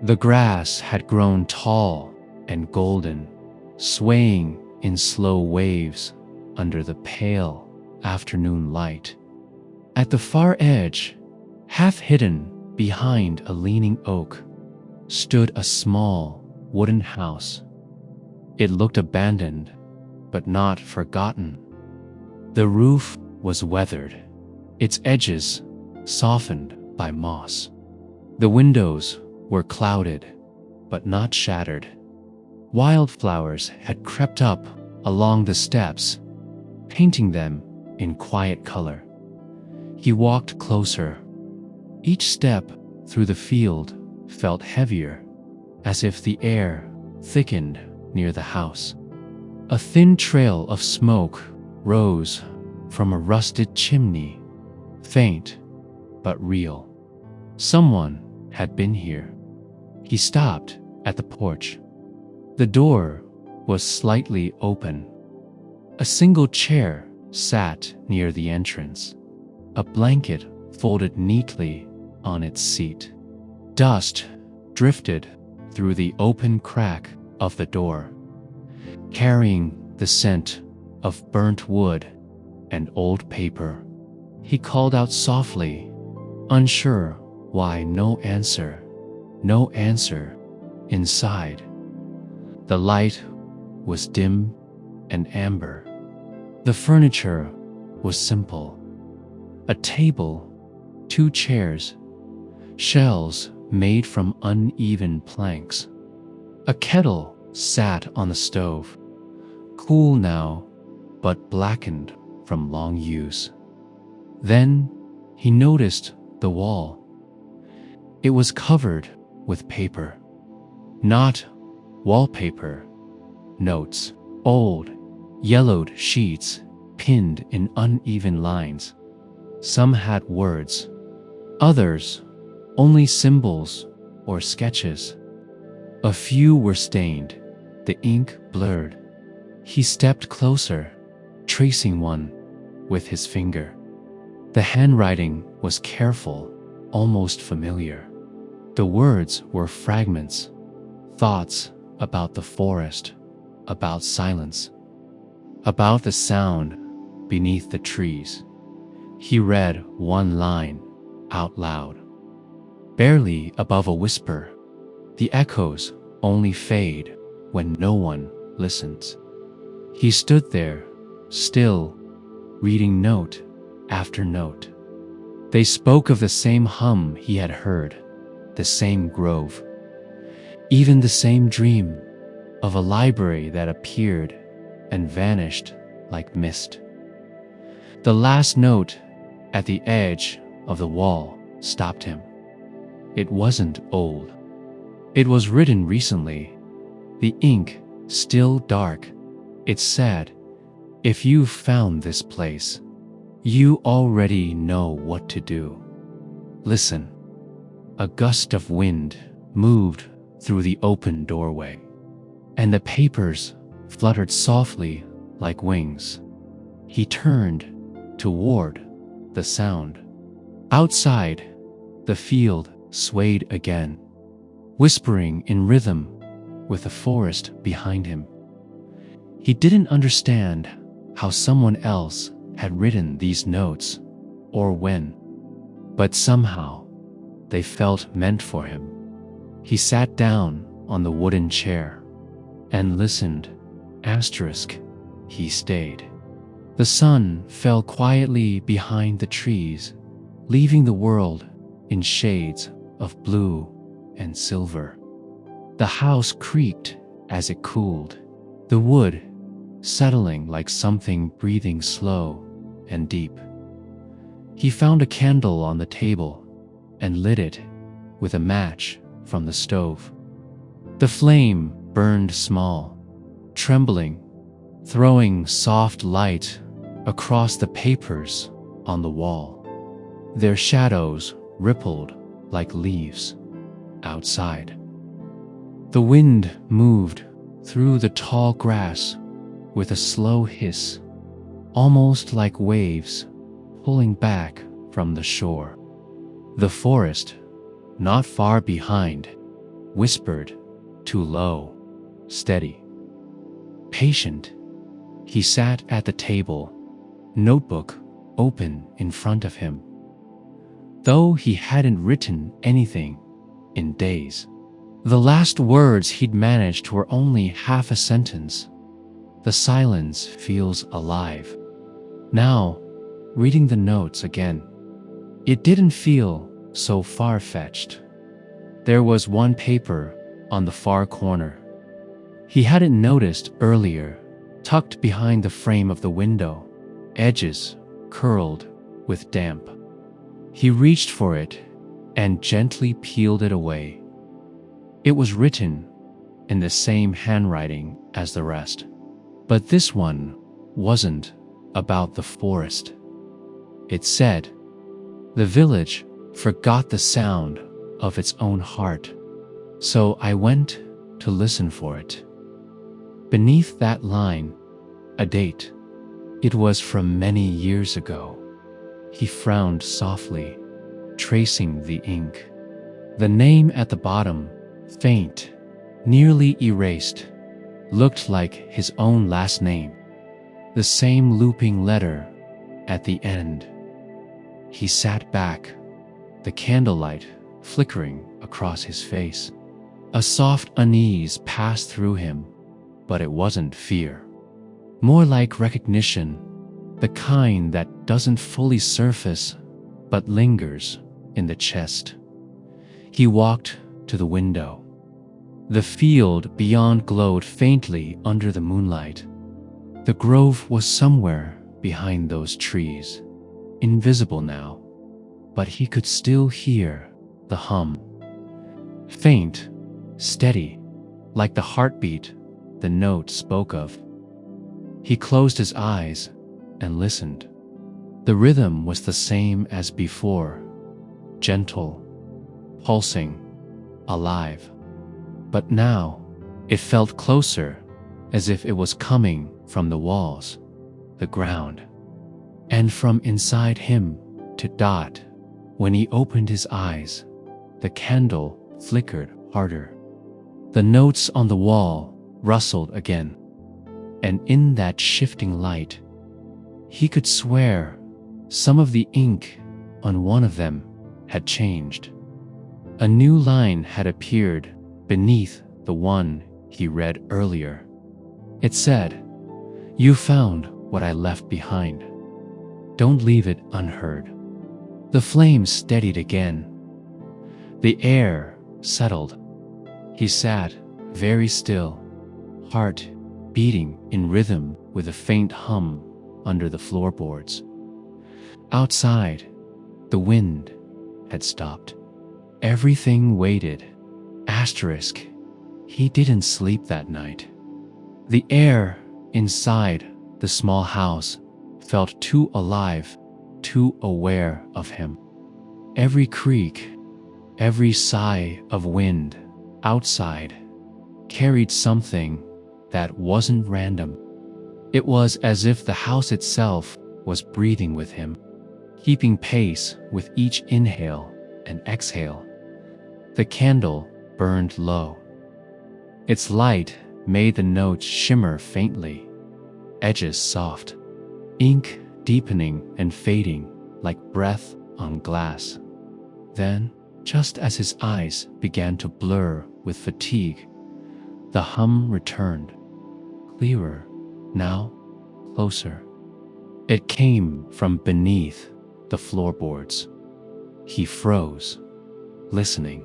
The grass had grown tall and golden, swaying in slow waves under the pale afternoon light. At the far edge, half hidden behind a leaning oak, stood a small wooden house. It looked abandoned, but not forgotten. The roof was weathered, its edges softened by moss. The windows were clouded, but not shattered. Wildflowers had crept up along the steps, painting them in quiet color. He walked closer. Each step through the field felt heavier, as if the air thickened near the house. A thin trail of smoke rose from a rusted chimney, faint but real. Someone had been here. He stopped at the porch. The door was slightly open. A single chair sat near the entrance, a blanket folded neatly on its seat. Dust drifted through the open crack of the door, carrying the scent of burnt wood and old paper. He called out softly, unsure why. No answer inside. The light was dim and amber. The furniture was simple. A table, 2 chairs, shelves made from uneven planks. A kettle sat on the stove, cool now, but blackened from long use. Then he noticed the wall. It was covered with paper. Not wallpaper, notes, old, yellowed sheets pinned in uneven lines. Some had words, others only symbols or sketches. A few were stained, the ink blurred. He stepped closer, tracing one with his finger. The handwriting was careful, almost familiar. The words were fragments, thoughts about the forest, about silence, about the sound beneath the trees. He read one line out loud, barely above a whisper. The echoes only fade when no one listens. He stood there, still, reading note after note. They spoke of the same hum he had heard, the same grove, even the same dream of a library that appeared and vanished like mist. The last note at the edge of the wall stopped him. It wasn't old. It was written recently, the ink still dark. It said, "If you've found this place, you already know what to do. Listen." A gust of wind moved through the open doorway, and the papers fluttered softly like wings. He turned toward the sound. Outside, the field swayed again, whispering in rhythm with the forest behind him. He didn't understand how someone else had written these notes or when, but somehow they felt meant for him. He sat down on the wooden chair and listened. He stayed. The sun fell quietly behind the trees, leaving the world in shades of blue and silver. The house creaked as it cooled, the wood settling like something breathing slow and deep. He found a candle on the table and lit it with a match from the stove. The flame burned small, trembling, throwing soft light across the papers on the wall. Their shadows rippled like leaves outside. The wind moved through the tall grass with a slow hiss, almost like waves pulling back from the shore. The forest, not far behind, whispered, "Too low, steady." Patient, he sat at the table, notebook open in front of him. Though he hadn't written anything in days, the last words he'd managed were only half a sentence. The silence feels alive. Now, reading the notes again, it didn't feel so far-fetched. There was one paper on the far corner. He hadn't noticed earlier, tucked behind the frame of the window, edges curled with damp. He reached for it and gently peeled it away. It was written in the same handwriting as the rest, but this one wasn't about the forest. It said, "The village forgot the sound of its own heart, so I went to listen for it." Beneath that line, a date. It was from many years ago. He frowned softly, tracing the ink. The name at the bottom, faint, nearly erased, looked like his own last name. The same looping letter at the end. He sat back, the candlelight flickering across his face. A soft unease passed through him, but it wasn't fear. More like recognition, the kind that doesn't fully surface but lingers in the chest. He walked to the window. The field beyond glowed faintly under the moonlight. The grove was somewhere behind those trees, invisible now, but he could still hear the hum. Faint, steady, like the heartbeat the note spoke of. He closed his eyes and listened. The rhythm was the same as before, gentle, pulsing, alive. But now it felt closer, as if it was coming from the walls, the ground, and from inside him to Dot. When he opened his eyes, the candle flickered harder. The notes on the wall rustled again, and in that shifting light, he could swear some of the ink on one of them had changed. A new line had appeared beneath the one he read earlier. It said, "You found what I left behind. Don't leave it unheard." The flame steadied again. The air settled. He sat very still, heart beating in rhythm with a faint hum under the floorboards. Outside, the wind had stopped. Everything waited. Asterisk. He didn't sleep that night. The air inside the small house felt too alive, too aware of him. Every creak, every sigh of wind outside carried something that wasn't random. It was as if the house itself was breathing with him, keeping pace with each inhale and exhale. The candle burned low. Its light made the notes shimmer faintly, edges soft, ink deepening and fading like breath on glass. Then, just as his eyes began to blur with fatigue, the hum returned, clearer, now closer. It came from beneath the floorboards. He froze, listening.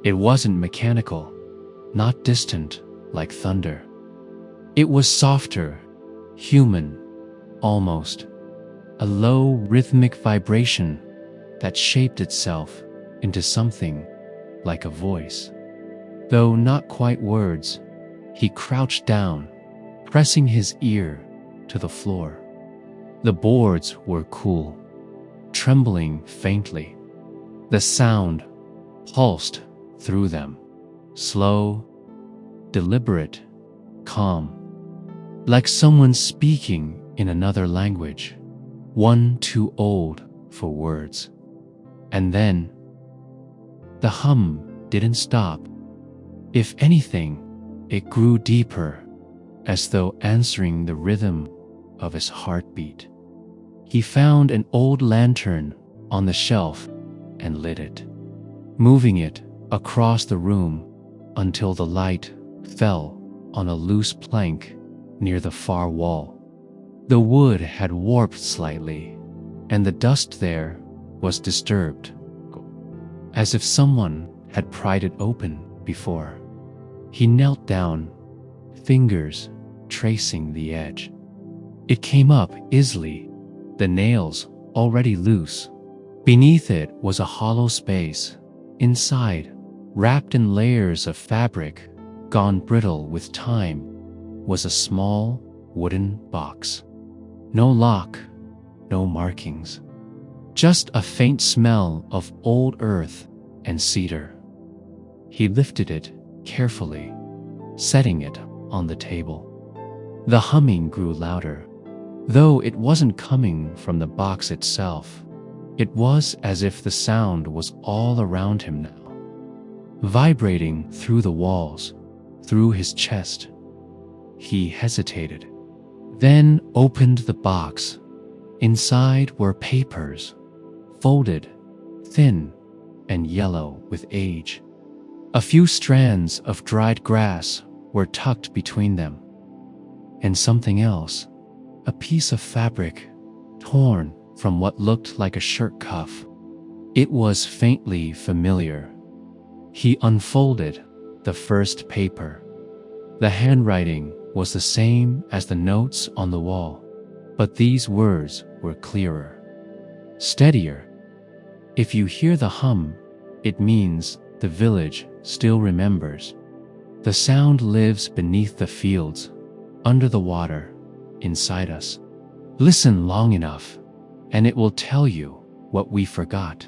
It wasn't mechanical, not distant like thunder. It was softer, human, almost, a low rhythmic vibration that shaped itself into something like a voice. Though not quite words, he crouched down, pressing his ear to the floor. The boards were cool, trembling faintly. The sound pulsed through them, slow, deliberate, calm, like someone speaking in another language, one too old for words. And then, the hum didn't stop. If anything, it grew deeper, as though answering the rhythm of his heartbeat. He found an old lantern on the shelf and lit it, moving it across the room until the light fell on a loose plank near the far wall. The wood had warped slightly, and the dust there was disturbed, as if someone had pried it open before. He knelt down, fingers tracing the edge. It came up easily, the nails already loose. Beneath it was a hollow space. Inside, wrapped in layers of fabric, gone brittle with time, was a small wooden box. No lock, no markings. Just a faint smell of old earth and cedar. He lifted it carefully, setting it on the table. The humming grew louder. Though it wasn't coming from the box itself, it was as if the sound was all around him now, vibrating through the walls, through his chest. He hesitated, then opened the box. Inside were papers, folded, thin, and yellow with age. A few strands of dried grass were tucked between them. And something else, a piece of fabric, torn from what looked like a shirt cuff. It was faintly familiar. He unfolded the first paper. The handwriting was the same as the notes on the wall, but these words were clearer, steadier. If you hear the hum, it means the village still remembers. The sound lives beneath the fields, under the water, inside us. Listen long enough, and it will tell you what we forgot.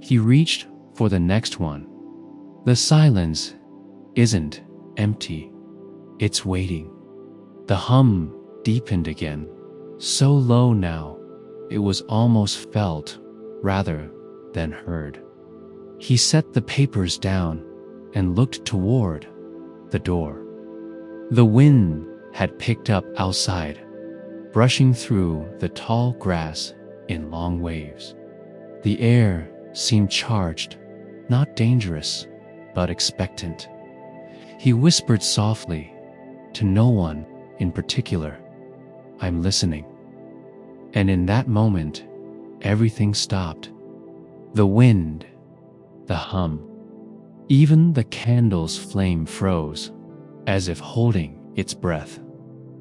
He reached for the next one. The silence isn't empty. It's waiting. The hum deepened again, so low now it was almost felt rather than heard. He set the papers down and looked toward the door. The wind had picked up outside, brushing through the tall grass in long waves. The air seemed charged, not dangerous, but expectant. He whispered softly, to no one in particular, "I'm listening." And in that moment, everything stopped. The wind, the hum. Even the candle's flame froze, as if holding its breath.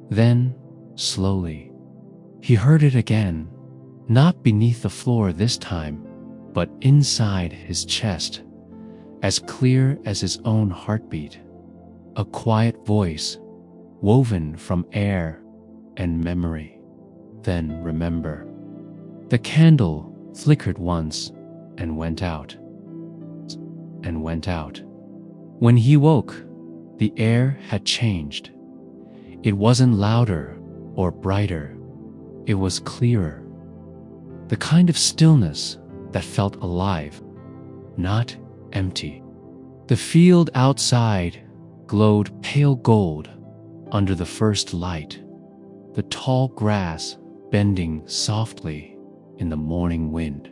Then, slowly, he heard it again, not beneath the floor this time, but inside his chest, as clear as his own heartbeat. A quiet voice, woven from air and memory. Then remember. The candle flickered once and went out. And went out. When he woke, the air had changed. It wasn't louder or brighter. It was clearer. The kind of stillness that felt alive, not empty. The field outside glowed pale gold under the first light, the tall grass bending softly in the morning wind.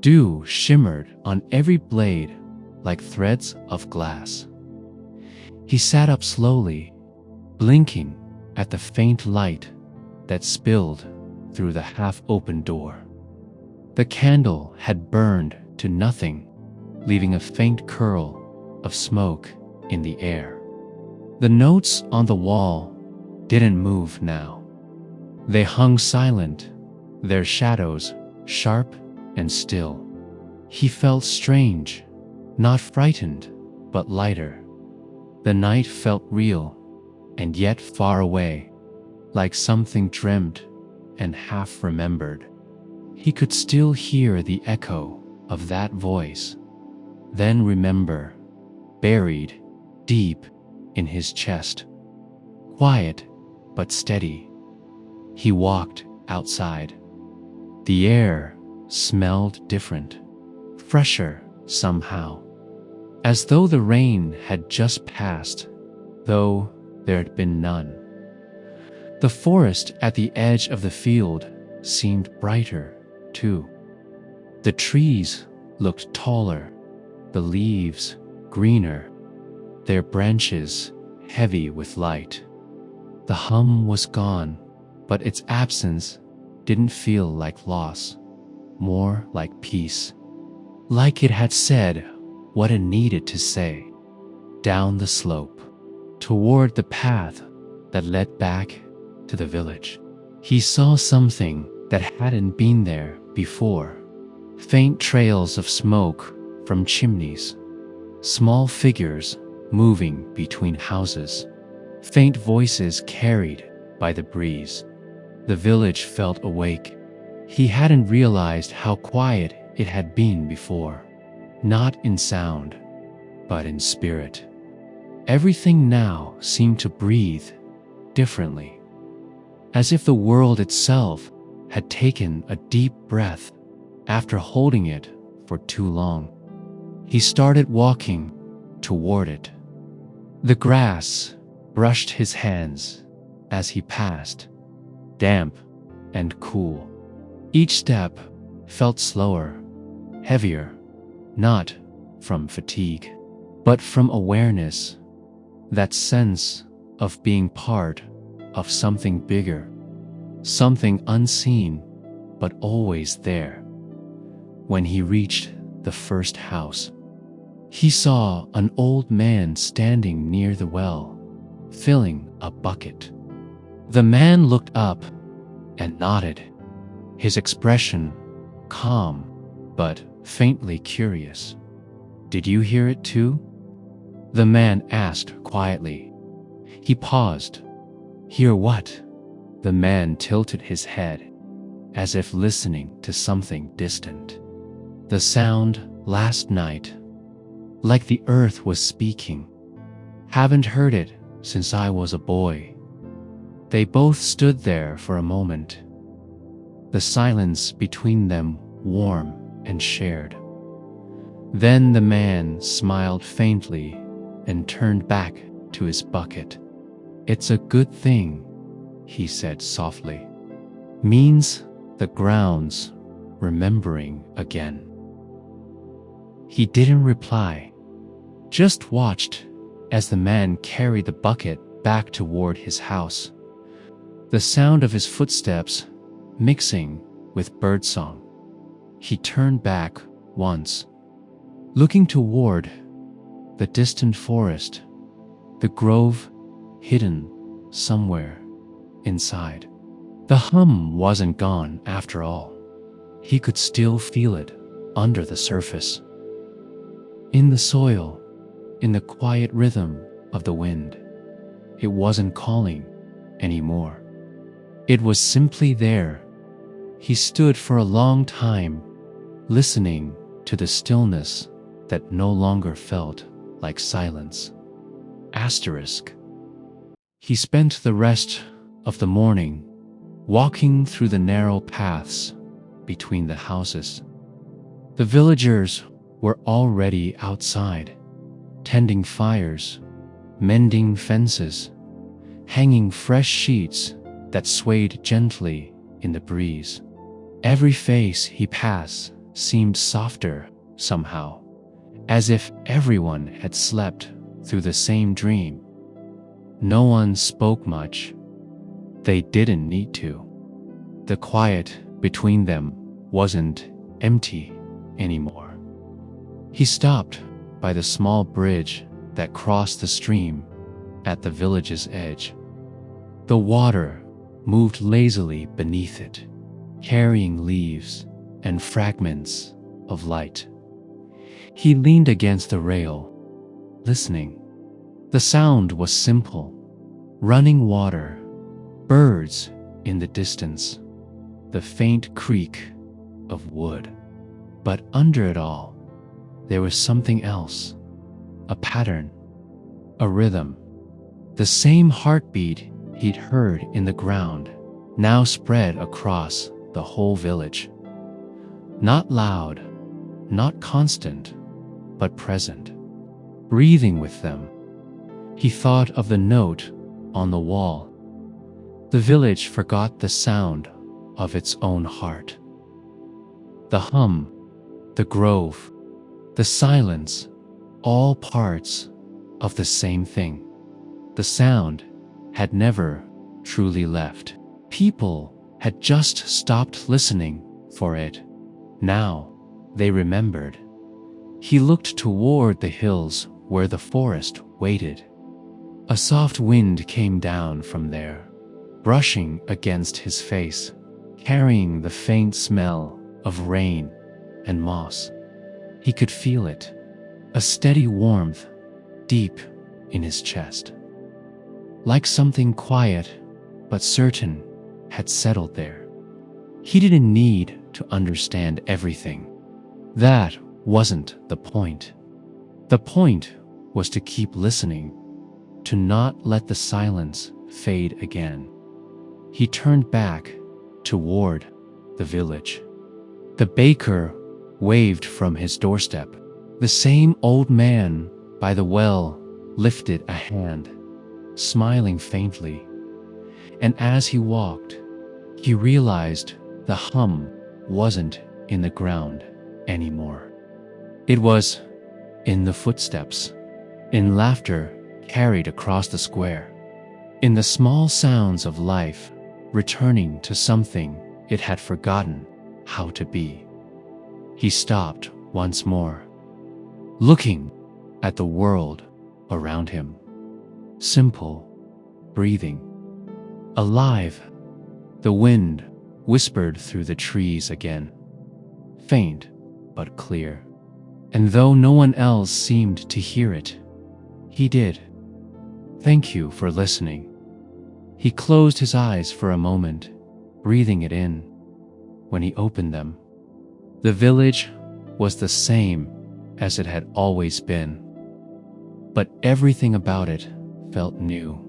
Dew shimmered on every blade like threads of glass. He sat up slowly, blinking at the faint light that spilled through the half-open door. The candle had burned to nothing, leaving a faint curl of smoke in the air. The notes on the wall didn't move now. They hung silent, their shadows sharp and still. He felt strange, not frightened, but lighter. The night felt real, and yet far away, like something dreamt and half remembered. He could still hear the echo of that voice. Then remember, buried deep in his chest. Quiet, but steady. He walked outside. The air smelled different, fresher somehow, as though the rain had just passed, though there had been none. The forest at the edge of the field seemed brighter, too. The trees looked taller, the leaves greener, their branches heavy with light. The hum was gone, but its absence didn't feel like loss, more like peace. Like it had said what it needed to say. Down the slope, toward the path that led back to the village, he saw something that hadn't been there before. Faint trails of smoke from chimneys, small figures moving between houses, faint voices carried by the breeze. The village felt awake. He hadn't realized how quiet it had been before, not in sound, but in spirit. Everything now seemed to breathe differently, as if the world itself had taken a deep breath after holding it for too long. He started walking toward it. The grass brushed his hands as he passed, damp and cool. Each step felt slower, heavier, not from fatigue, but from awareness, that sense of being part of something bigger, something unseen but always there. When he reached the first house, he saw an old man standing near the well, filling a bucket. The man looked up and nodded, his expression calm but faintly curious. "Did you hear it too?" the man asked quietly. He paused. "Hear what?" The man tilted his head, as if listening to something distant. "The sound last night, like the earth was speaking. Haven't heard it since I was a boy." They both stood there for a moment, the silence between them warm and shared. Then the man smiled faintly and turned back to his bucket. "It's a good thing," he said softly. "Means the ground's remembering again." He didn't reply, just watched as the man carried the bucket back toward his house, the sound of his footsteps mixing with birdsong. He turned back once, looking toward the distant forest, the grove hidden somewhere inside. The hum wasn't gone after all. He could still feel it under the surface. In the soil, in the quiet rhythm of the wind. It wasn't calling anymore. It was simply there. He stood for a long time, listening to the stillness that no longer felt like silence. Asterisk. He spent the rest of the morning walking through the narrow paths between the houses. The villagers were already outside, tending fires, mending fences, hanging fresh sheets that swayed gently in the breeze. Every face he passed seemed softer somehow, as if everyone had slept through the same dream. No one spoke much. They didn't need to. The quiet between them wasn't empty anymore. He stopped by the small bridge that crossed the stream at the village's edge. The water moved lazily beneath it, carrying leaves and fragments of light. He leaned against the rail, listening. The sound was simple: running water, birds in the distance, the faint creak of wood. But under it all, there was something else, a pattern, a rhythm. The same heartbeat he'd heard in the ground now spread across the whole village. Not loud, not constant, but present, breathing with them. He thought of the note on the wall. The village forgot the sound of its own heart. The hum, the grove, the silence, all parts of the same thing. The sound had never truly left. People had just stopped listening for it. Now they remembered. He looked toward the hills where the forest waited. A soft wind came down from there, brushing against his face, carrying the faint smell of rain and moss. He could feel it, a steady warmth deep in his chest. Like something quiet but certain had settled there. He didn't need to understand everything. That wasn't the point. The point was to keep listening, to not let the silence fade again. He turned back toward the village. The baker waved from his doorstep. The same old man by the well lifted a hand, smiling faintly. And as he walked, he realized the hum wasn't in the ground anymore. It was in the footsteps, in laughter carried across the square, in the small sounds of life returning to something it had forgotten how to be. He stopped once more, looking at the world around him. Simple, breathing, alive. The wind whispered through the trees again, faint but clear. And though no one else seemed to hear it, he did. Thank you for listening. He closed his eyes for a moment, breathing it in. When he opened them, the village was the same as it had always been, but everything about it felt new.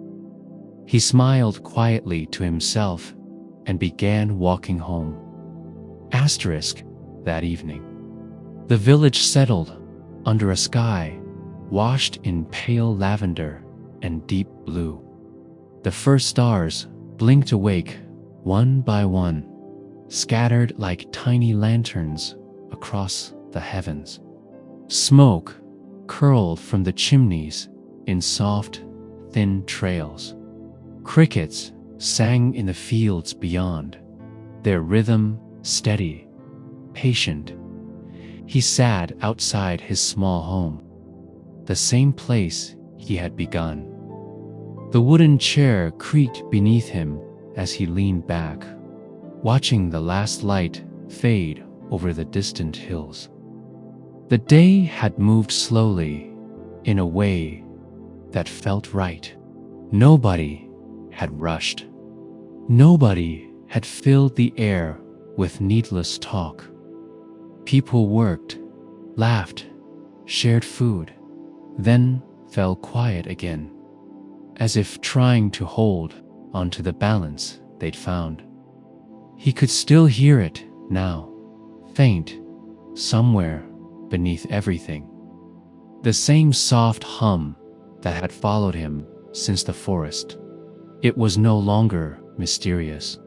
He smiled quietly to himself and began walking home. Asterisk. That evening, the village settled under a sky washed in pale lavender and deep blue. The first stars blinked awake one by one, scattered like tiny lanterns across the heavens. Smoke curled from the chimneys in soft, thin trails. Crickets sang in the fields beyond, their rhythm steady, patient. He sat outside his small home, the same place he had begun. The wooden chair creaked beneath him as he leaned back, watching the last light fade over the distant hills. The day had moved slowly in a way that felt right. Nobody had rushed. Nobody had filled the air with needless talk. People worked, laughed, shared food, then fell quiet again, as if trying to hold onto the balance they'd found. He could still hear it now, faint, somewhere beneath everything. The same soft hum that had followed him since the forest. It was no longer mysterious.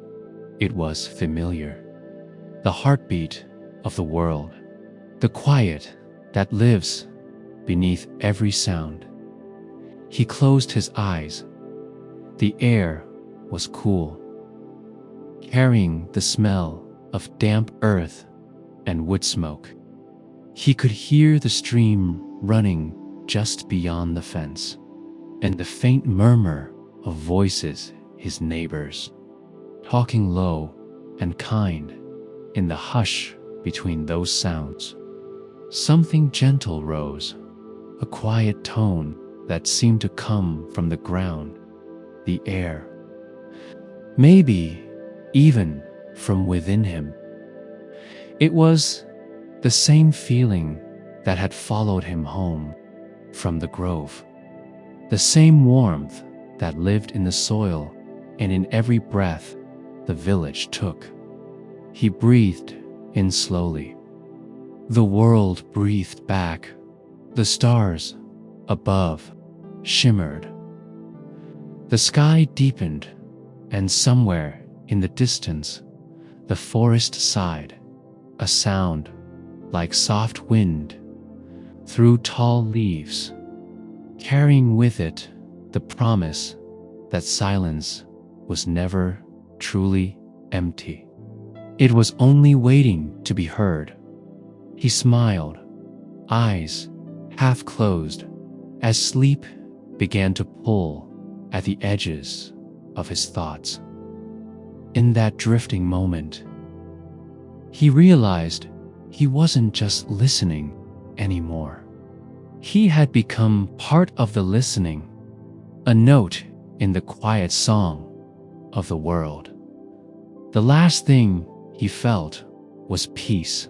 It was familiar. The heartbeat of the world. The quiet that lives beneath every sound. He closed his eyes. The air was cool, carrying the smell of damp earth and wood smoke. He could hear the stream running just beyond the fence, and the faint murmur of voices, his neighbors, talking low and kind in the hush between those sounds. Something gentle rose, a quiet tone that seemed to come from the ground, the air, maybe even from within him. It was the same feeling that had followed him home from the grove, the same warmth that lived in the soil and in every breath the village took. He breathed in slowly. The world breathed back. The stars above shimmered. The sky deepened, and somewhere in the distance, the forest sighed, a sound like soft wind through tall leaves, carrying with it the promise that silence was never truly empty. It was only waiting to be heard. He smiled, eyes half closed, as sleep began to pull at the edges of his thoughts. In that drifting moment, he realized he wasn't just listening anymore. He had become part of the listening, a note in the quiet song of the world. The last thing he felt was peace,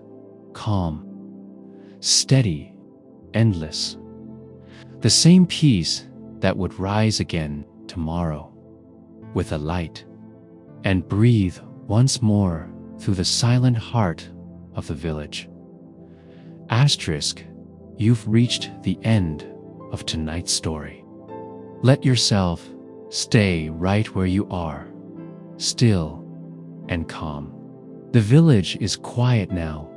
calm, steady, endless. The same peace that would rise again tomorrow with a light and breathe once more through the silent heart of the village. Asterisk, you've reached the end of tonight's story. Let yourself stay right where you are, still and calm. The village is quiet now,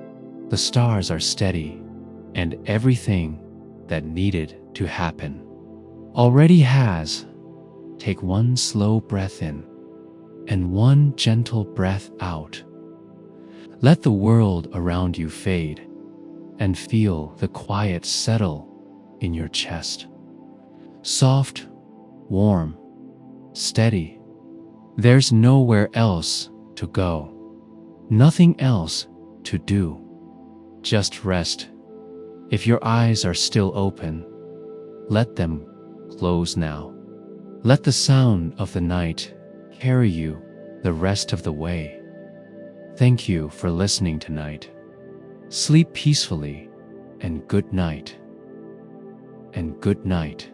the stars are steady, and everything that needed to happen already has. Take one slow breath in and one gentle breath out. Let the world around you fade and feel the quiet settle in your chest. Soft, warm, steady. There's nowhere else to go, nothing else to do. Just rest. If your eyes are still open, let them close now. Let the sound of the night carry you the rest of the way. Thank you for listening tonight. Sleep peacefully, and good night. And good night.